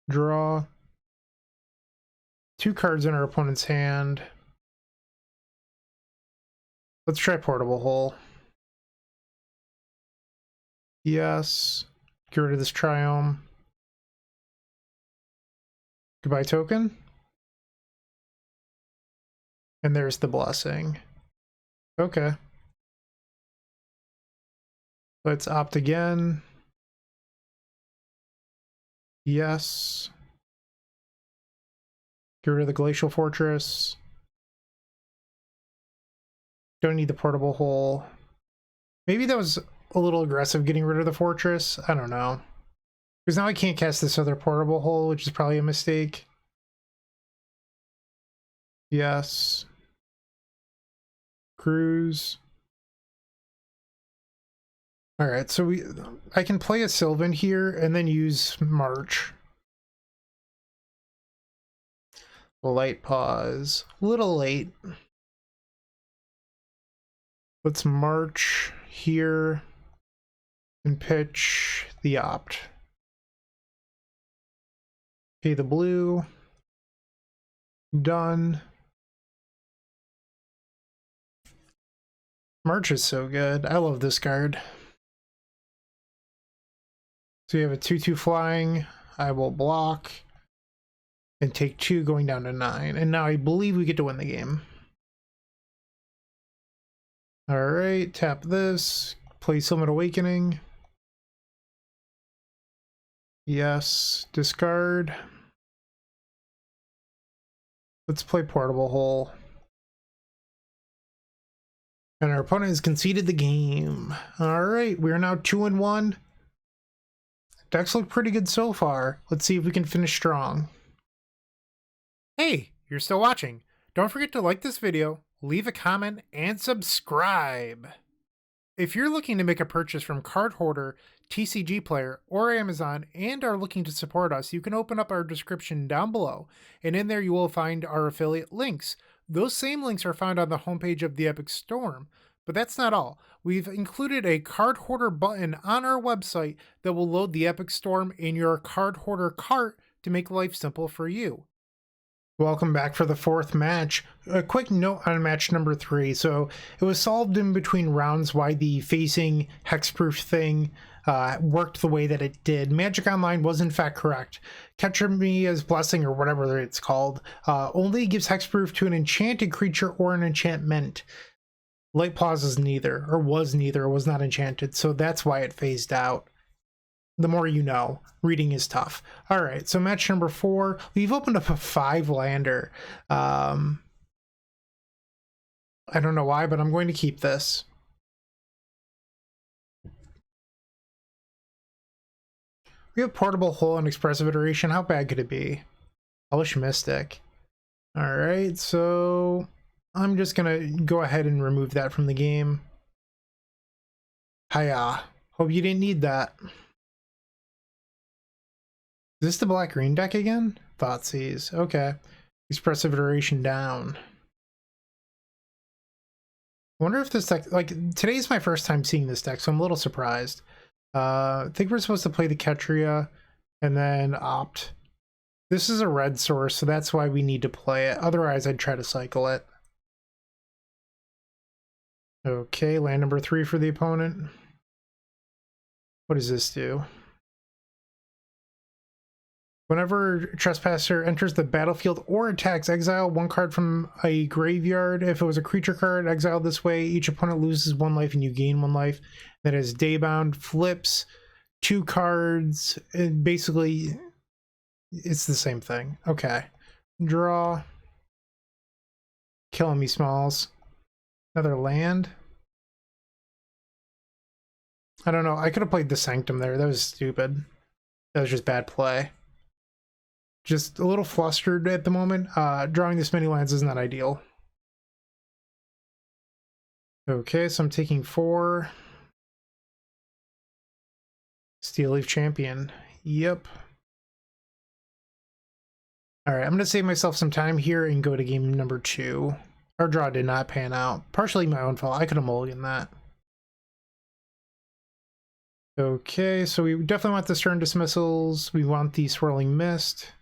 S1: Draw. 2 cards in our opponent's hand. Let's try Portable Hole. Yes. Get rid of this Triome. Goodbye, token. And there's the Blessing. Okay. Let's opt again. Yes. Get rid of the Glacial Fortress. Don't need the Portable Hole. Maybe that was a little aggressive getting rid of the Fortress. I don't know. Because now I can't cast this other Portable Hole, which is probably a mistake. Yes. Cruise. Alright, so I can play a Sylvan here and then use March. Light pause. A little late. Let's March here and pitch the Opt. Pay the blue. Done. March is so good. I love this card. So you have a 2/2 flying. I will block and take 2, going down to 9. And now I believe we get to win the game. All right, tap this. Play Sylvan Awakening. Yes, discard. Let's play Portable Hole. And our opponent has conceded the game. All right, we are now 2-1. Decks look pretty good so far. Let's see if we can finish strong. Hey, you're still watching. Don't forget to like this video, leave a comment, and subscribe. If you're looking to make a purchase from Card Hoarder, TCG Player, or Amazon and are looking to support us, you can open up our description down below, and in there you will find our affiliate links. Those same links are found on the homepage of the Epic Storm. But that's not all. We've included a Card Hoarder button on our website that will load the Epic Storm in your Card Hoarder cart to make life simple for you. Welcome back for the 4th match. A quick note on match number 3. So it was solved in between rounds why the facing hexproof thing worked the way that it did. Magic Online was in fact correct. Catcher Mia's Blessing, or whatever it's called, only gives hexproof to an enchanted creature or an enchantment. Light Paws is neither, or was neither, or was not enchanted, so that's why it phased out. The more you know. Reading is tough. Alright, so match number 4. We've opened up a 5-lander. I don't know why, but I'm going to keep this. We have Portable Hole and Expressive Iteration. How bad could it be? Hellish Mystic. Alright, so I'm just gonna go ahead and remove that from the game. Hiya. Hope you didn't need that. Is this the black-green deck again? Thoughtseize. Okay. Expressive Iteration down. I wonder if this deck, like, today's my first time seeing this deck, so I'm a little surprised. I think we're supposed to play the Ketria and then opt. This is a red source, so that's why we need to play it. Otherwise, I'd try to cycle it. Okay, land number 3 for the opponent. What does this do? Whenever Trespasser enters the battlefield or attacks, exile 1 card from a graveyard. If it was a creature card, exile this way. Each opponent loses 1 life and you gain 1 life. That is Daybound, flips 2 cards. And basically, it's the same thing. Okay. Draw. Killing me, Smalls. Another land. I don't know. I could have played the Sanctum there. That was stupid. That was just bad play. Just a little flustered at the moment. Drawing this many lands is not ideal. Okay, so I'm taking 4. Steel Leaf Champion. Yep. Alright, I'm going to save myself some time here and go to game number 2. Our draw did not pan out. Partially my own fault. I could have mulliganed that. Okay, so we definitely want the Stern Dismissals. We want the Swirling Mist.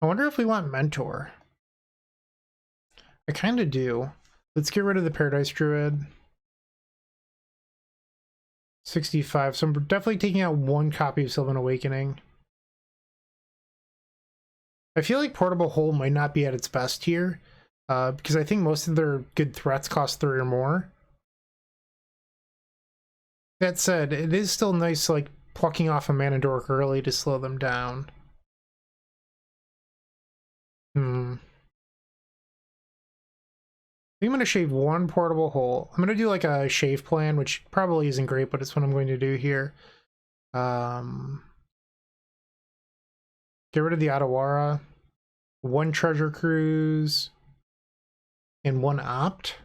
S1: I wonder if we want Mentor. I kind of do. Let's get rid of the Paradise Druid. 65, so I'm definitely taking out 1 copy of Sylvan Awakening. I feel like Portable Hole might not be at its best here, because I think most of their good threats cost 3 or more. That said, it is still nice, like, plucking off a Mana Dork early to slow them down. I'm going to shave 1 Portable Hole. I'm going to do like a shave plan, which probably isn't great, but it's what I'm going to do here. Get rid of the Otawara. 1 Treasure Cruise. And 1 Opt.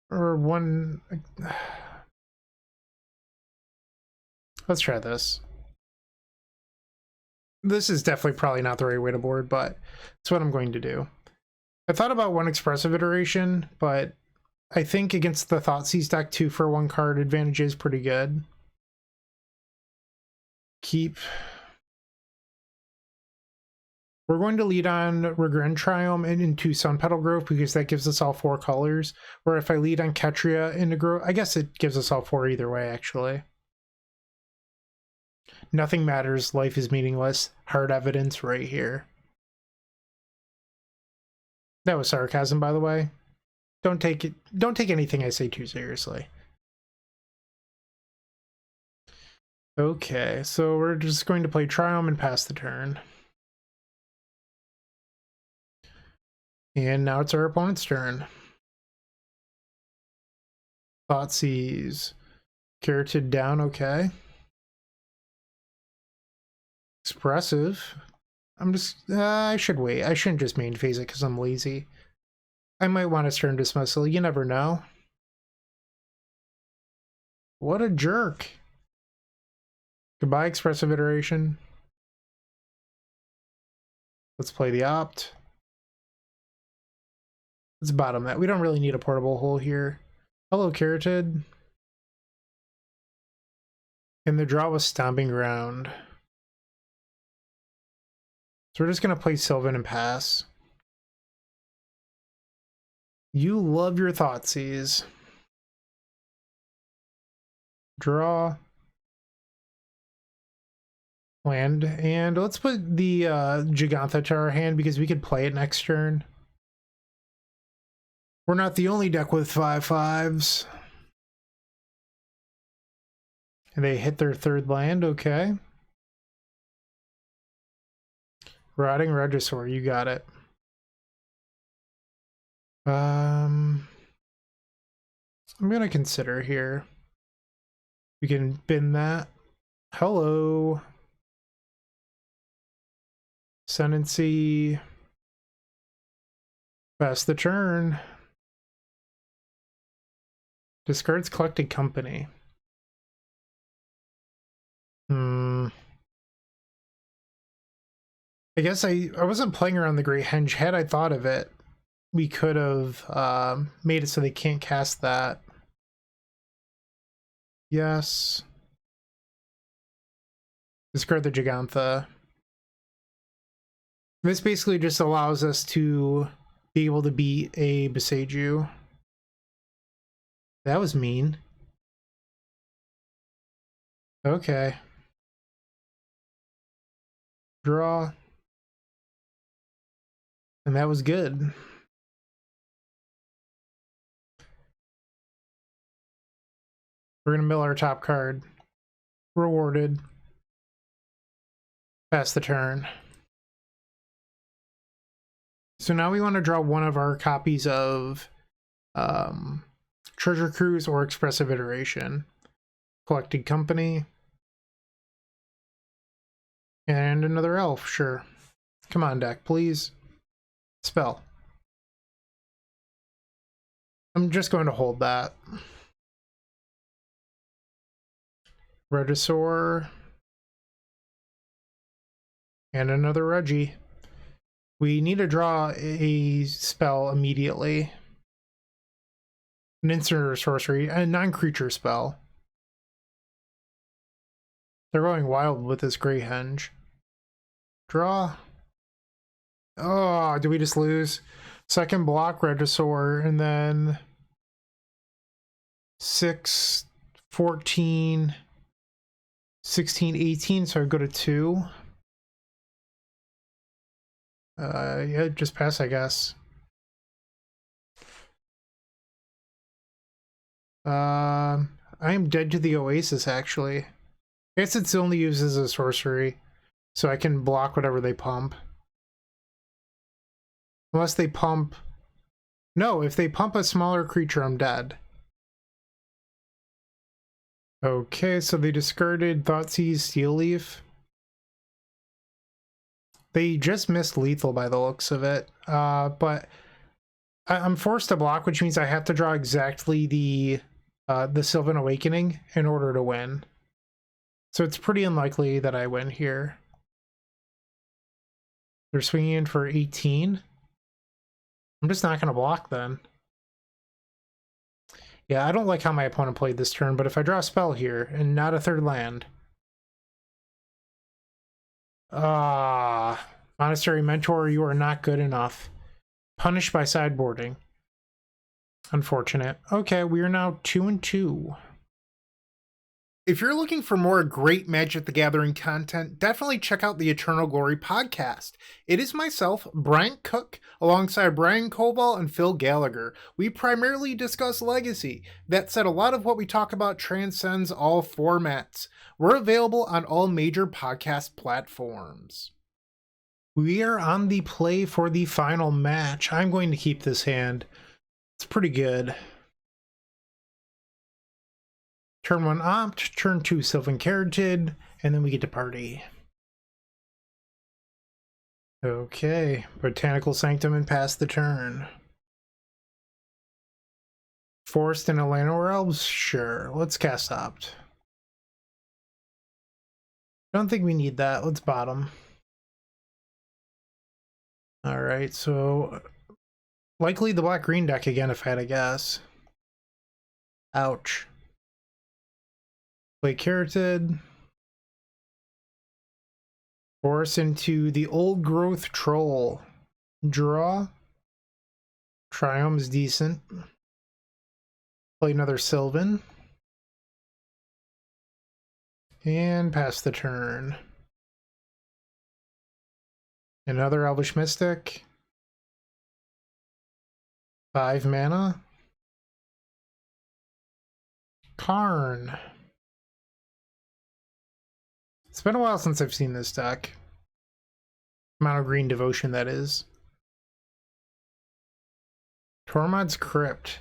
S1: Or 1... Let's try this. This is definitely probably not the right way to board, but it's what I'm going to do. I thought about 1 Expressive Iteration, but I think against the Thoughtseize deck 2 for 1 card advantage is pretty good. Keep. We're going to lead on Regren Triome and into Sun Petal Growth because that gives us all 4 colors. Or if I lead on Ketria into Growth, I guess it gives us all 4 either way, actually. Nothing matters. Life is meaningless. Hard evidence right here. That was sarcasm, by the way. Don't take anything I say too seriously. Okay, so we're just going to play Triome and pass the turn. And now it's our opponent's turn. Thoughtseize. Carroted down, okay. Expressive. I'm just, I should wait. I shouldn't just main phase it because I'm lazy. I might want to Stern Dismissal, you never know. What a jerk. Goodbye, Expressive Iteration. Let's play the Opt. Let's bottom that. We don't really need a portable hole here. Hello, Carroted. And the draw was Stomping Ground. So we're just going to play Sylvan and pass. You love your Thoughtseize. Draw. Land. And let's put the Gigantha to our hand because we could play it next turn. We're not the only deck with 5/5s. And they hit their 3rd land, okay. Rotting Regisaur, you got it. I'm gonna consider here. We can bin that. Hello. Ascendancy. Pass the turn. Discards Collected Company. I guess I wasn't playing around the Great Henge. Had I thought of it, we could have made it so they can't cast that. Yes. Discard the Gigantha. This basically just allows us to be able to beat a Boseiju. That was mean. Okay. Draw. And that was good. We're gonna mill our top card. Rewarded. Pass the turn. So now we want to draw one of our copies of Treasure Cruise or Expressive Iteration. Collected Company. And another elf, sure. Come on, deck, please. Spell. I'm just going to hold that. Regisaur. And another Reggie. We need to draw a spell immediately. An instant or sorcery, a non-creature spell. They're going wild with this Grey Henge. Draw. Oh, did we just lose? Second block, Regisaur, and then 6, 14, 16, 18, so I go to 2. Yeah, just pass, I guess. I am dead to the Oasis, actually. I guess it's only used as a sorcery, so I can block whatever they pump. Unless they pump... No, if they pump a smaller creature, I'm dead. Okay, so they discarded Thoughtseize, Steel Leaf. They just missed lethal by the looks of it, but I'm forced to block, which means I have to draw exactly the Sylvan Awakening in order to win. So it's pretty unlikely that I win here. They're swinging in for 18. I'm just not going to block then. Yeah, I don't like how my opponent played this turn, but if I draw a spell here and not a 3rd land... Monastery Mentor, you are not good enough. Punished by sideboarding. Unfortunate. Okay, we are now 2-2. If you're looking for more great Magic the Gathering content, definitely check out the Eternal Glory podcast. It is myself, Bryant Cook, alongside Brian Koval and Phil Gallagher. We primarily discuss Legacy. That said, a lot of what we talk about transcends all formats. We're available on all major podcast platforms. We are on the play for the final match. I'm going to keep this hand. It's pretty good. Turn 1 Opt, turn 2 Sylvan Carotid, and then we get to party. Okay, Botanical Sanctum and pass the turn. Forest and Llanowar Elves? Sure, let's cast Opt. Don't think we need that, let's bottom. Alright, so likely the black-green deck again if I had to guess. Ouch. Play Carotid. Force into the Old Growth Troll. Draw. Triome's decent. Play another Sylvan. And pass the turn. Another Elvish Mystic. 5 mana. Karn. It's been a while since I've seen this deck. Mono Green Devotion, that is. Tormod's Crypt.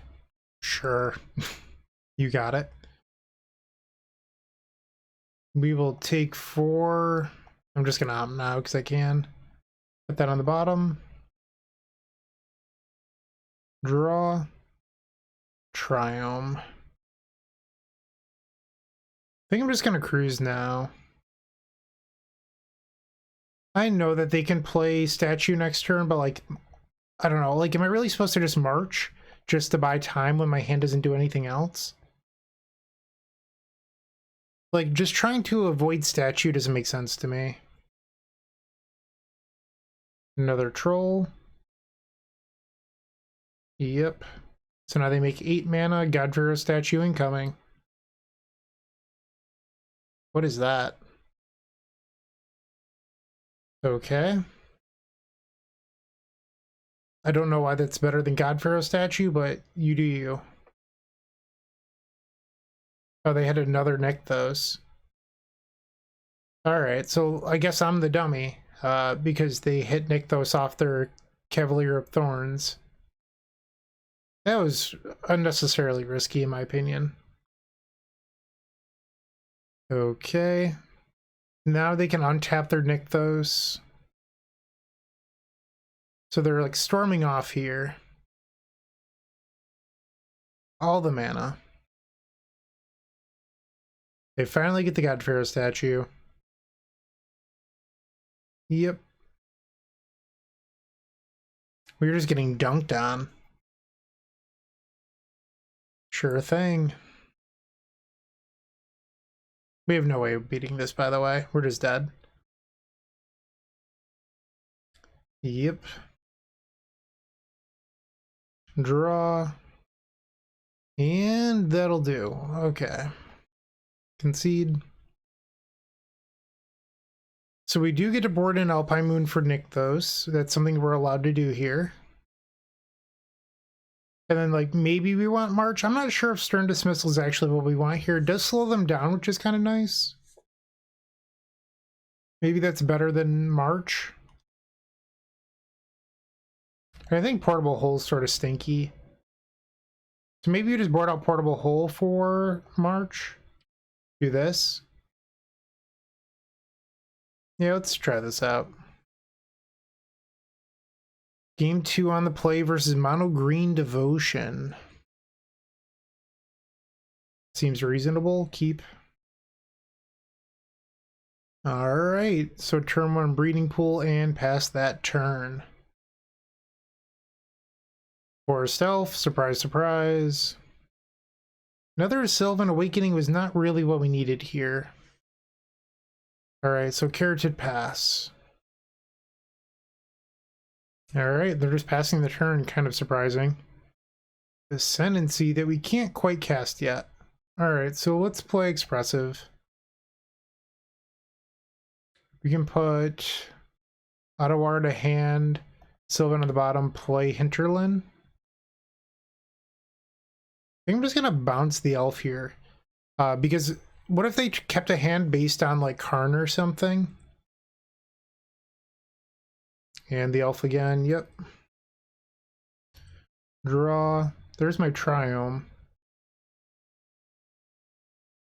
S1: Sure. You got it. We will take 4. I'm just going to opt now because I can. Put that on the bottom. Draw. Triome. I think I'm just going to cruise now. I know that they can play Statue next turn, but like, I don't know, like, am I really supposed to just march just to buy time when my hand doesn't do anything else? Like, just trying to avoid Statue doesn't make sense to me. Another Troll. Yep. So now they make 8 mana, God-Pharaoh Statue incoming. What is that? Okay. I don't know why that's better than God-Pharaoh Statue, but you do you. Oh, they had another Nykthos. Alright, so I guess I'm the dummy, because they hit Nykthos off their Cavalier of Thorns. That was unnecessarily risky in my opinion. Okay. Now they can untap their Nykthos. So they're like storming off here. All the mana. They finally get the God-Pharaoh Statue. Yep. We're just getting dunked on. Sure thing. We have no way of beating this, by the way. We're just dead. Yep. Draw. And that'll do. Okay. Concede. So we do get to board in Alpine Moon for Nykthos. That's something we're allowed to do here. And then, like, maybe we want March. I'm not sure if Stern Dismissal is actually what we want here. It does slow them down, which is kind of nice. Maybe that's better than March. I think Portable Hole's sort of stinky. So maybe you just board out Portable Hole for March. Do this. Yeah, let's try this out. Game 2 on the play versus Mono Green Devotion. Seems reasonable. Keep. Alright, so turn 1 Breeding Pool and pass that turn. Forest Elf, surprise, surprise. Another Sylvan Awakening was not really what we needed here. Alright, so Carotid pass. Alright, they're just passing the turn, kind of surprising. Ascendancy that we can't quite cast yet. Alright, so let's play Expressive. We can put Otawara to hand, Sylvan on the bottom, play Hinterland. I think I'm just gonna bounce the elf here. Because what if they kept a hand based on like Karn or something? And the elf again, yep. Draw. There's my Triome.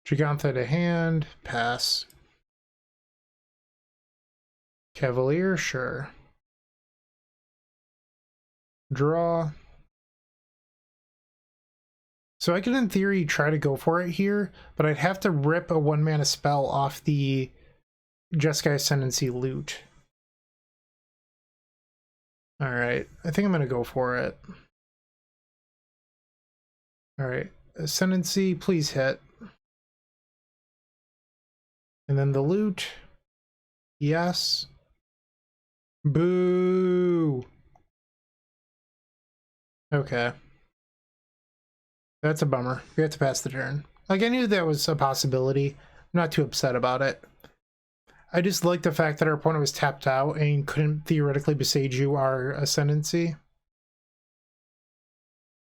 S1: Gigantha to hand, pass. Cavalier, sure. Draw. So I could, in theory, try to go for it here, but I'd have to rip a 1-mana spell off the Jeskai Ascendancy loot. Alright, I think I'm going to go for it. Alright, Ascendancy, please hit. And then the loot. Yes. Boo! Okay. That's a bummer. We have to pass the turn. Like, I knew that was a possibility. I'm not too upset about it. I just like the fact that our opponent was tapped out and couldn't theoretically Beseiju our Ascendancy.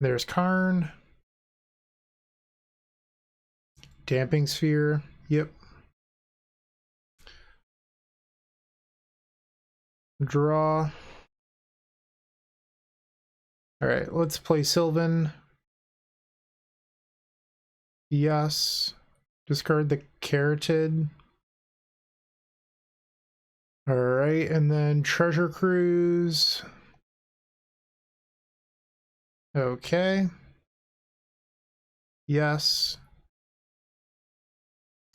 S1: There's Karn. Damping Sphere. Yep. Draw. Alright, let's play Sylvan. Yes. Discard the Carotid. Alright, and then Treasure Cruise. Okay. Yes.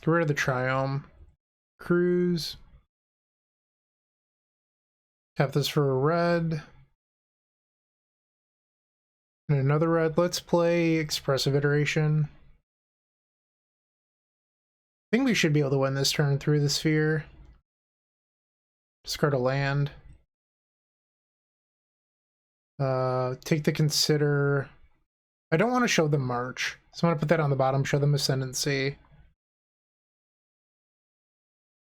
S1: Get rid of the Triome. Cruise. Have this for a red. And another red. Let's play Expressive Iteration. I think we should be able to win this turn through the sphere. Discard a land. Take the Consider. I don't want to show them March, so I'm going to put that on the bottom, show them Ascendancy.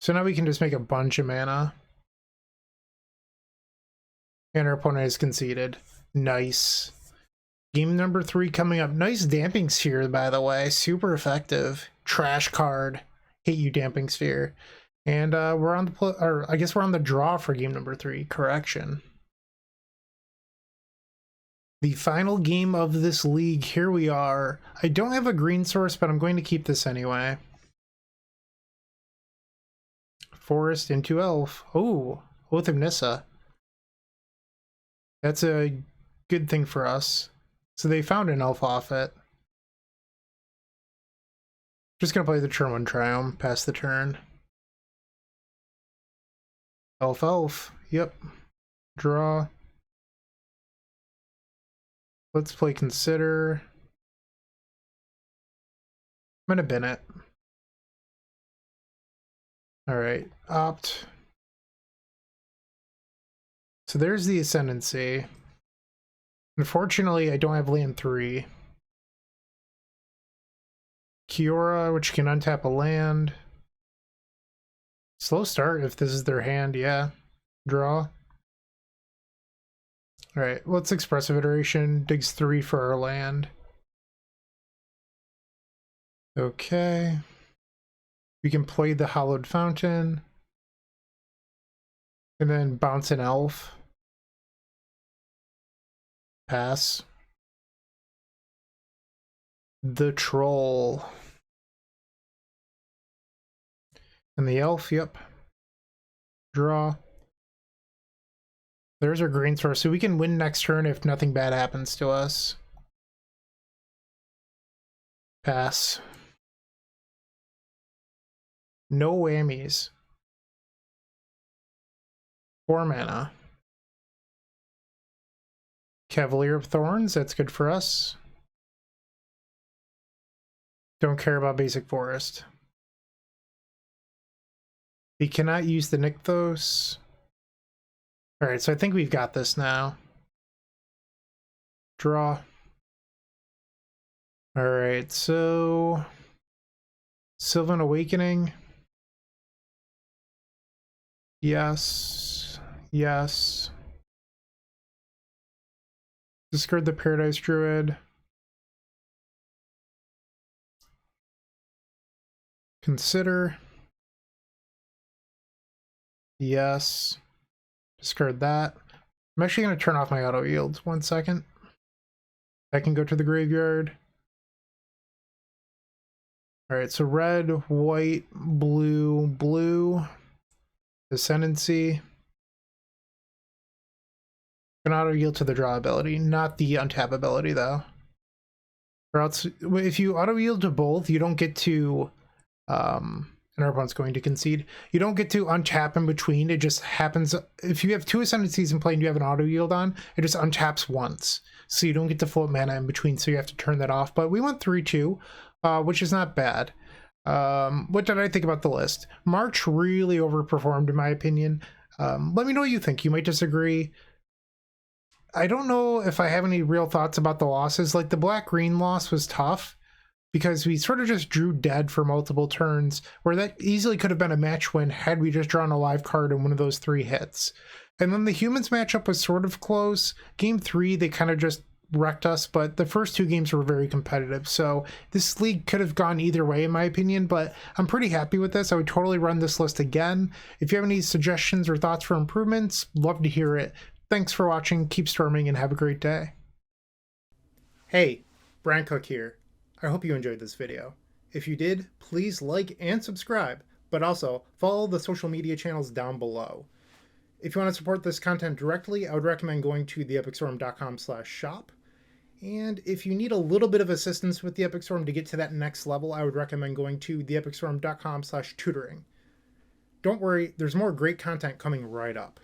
S1: So now we can just make a bunch of mana. And our opponent has conceded. Nice. Game number 3 coming up. Nice Damping Sphere, by the way. Super effective. Trash card. Hate you, Damping Sphere. And we're on the or I guess we're on the draw for game number 3. Correction. The final game of this league. Here we are. I don't have a green source, but I'm going to keep this anyway. Forest into Elf. Oh, Oath of Nissa. That's a good thing for us. So they found an elf off it. Just gonna play the turn 1 Triumph, pass the turn. Elf. Yep. Draw. Let's play Consider. I'm gonna bin it. Alright, opt. So there's the Ascendancy. Unfortunately, I don't have land 3. Kiora, which can untap a land. Slow start if this is their hand, yeah. Draw. Alright, let's Expressive Iteration. Digs 3 for our land. Okay. We can play the Hallowed Fountain. And then bounce an elf. Pass. The Troll. And the elf, yep. Draw. There's our green source, so we can win next turn if nothing bad happens to us. Pass. No whammies. 4 mana. Cavalier of Thorns, that's good for us. Don't care about basic forest. We cannot use the Nykthos. All right, so I think we've got this now. Draw. All right, so Sylvan Awakening. Yes. Yes. Discard the Paradise Druid. Consider. Yes. Discard that. I'm actually going to turn off my auto yields. 1 second. I can go to the graveyard. All right, so red, white, blue, blue. Ascendancy. An auto yield to the draw ability, not the untap ability though. Or else, if you auto yield to both, you don't get to, and our opponent's going to concede, you don't get to untap in between. It just happens, if you have 2 Ascendancies in play and you have an auto yield on, it just untaps once. So you don't get to float mana in between, so you have to turn that off. But we went 3-2, which is not bad. What did I think about the list? March really overperformed in my opinion. Let me know what you think. You might disagree. I don't know if I have any real thoughts about the losses. Like the black-green loss was tough because we sort of just drew dead for multiple turns, where that easily could have been a match win had we just drawn a live card in one of those 3 hits. And then the humans matchup was sort of close. Game 3, they kind of just wrecked us, but the first 2 games were very competitive. So this league could have gone either way in my opinion, but I'm pretty happy with this. I would totally run this list again. If you have any suggestions or thoughts for improvements, love to hear it. Thanks for watching, keep storming, and have a great day. Hey, Bryant Cook here. I hope you enjoyed this video. If you did, please like and subscribe, but also follow the social media channels down below. If you want to support this content directly, I would recommend going to theepicstorm.com/shop. And if you need a little bit of assistance with the Epic Storm to get to that next level, I would recommend going to theepicstorm.com/tutoring. Don't worry, there's more great content coming right up.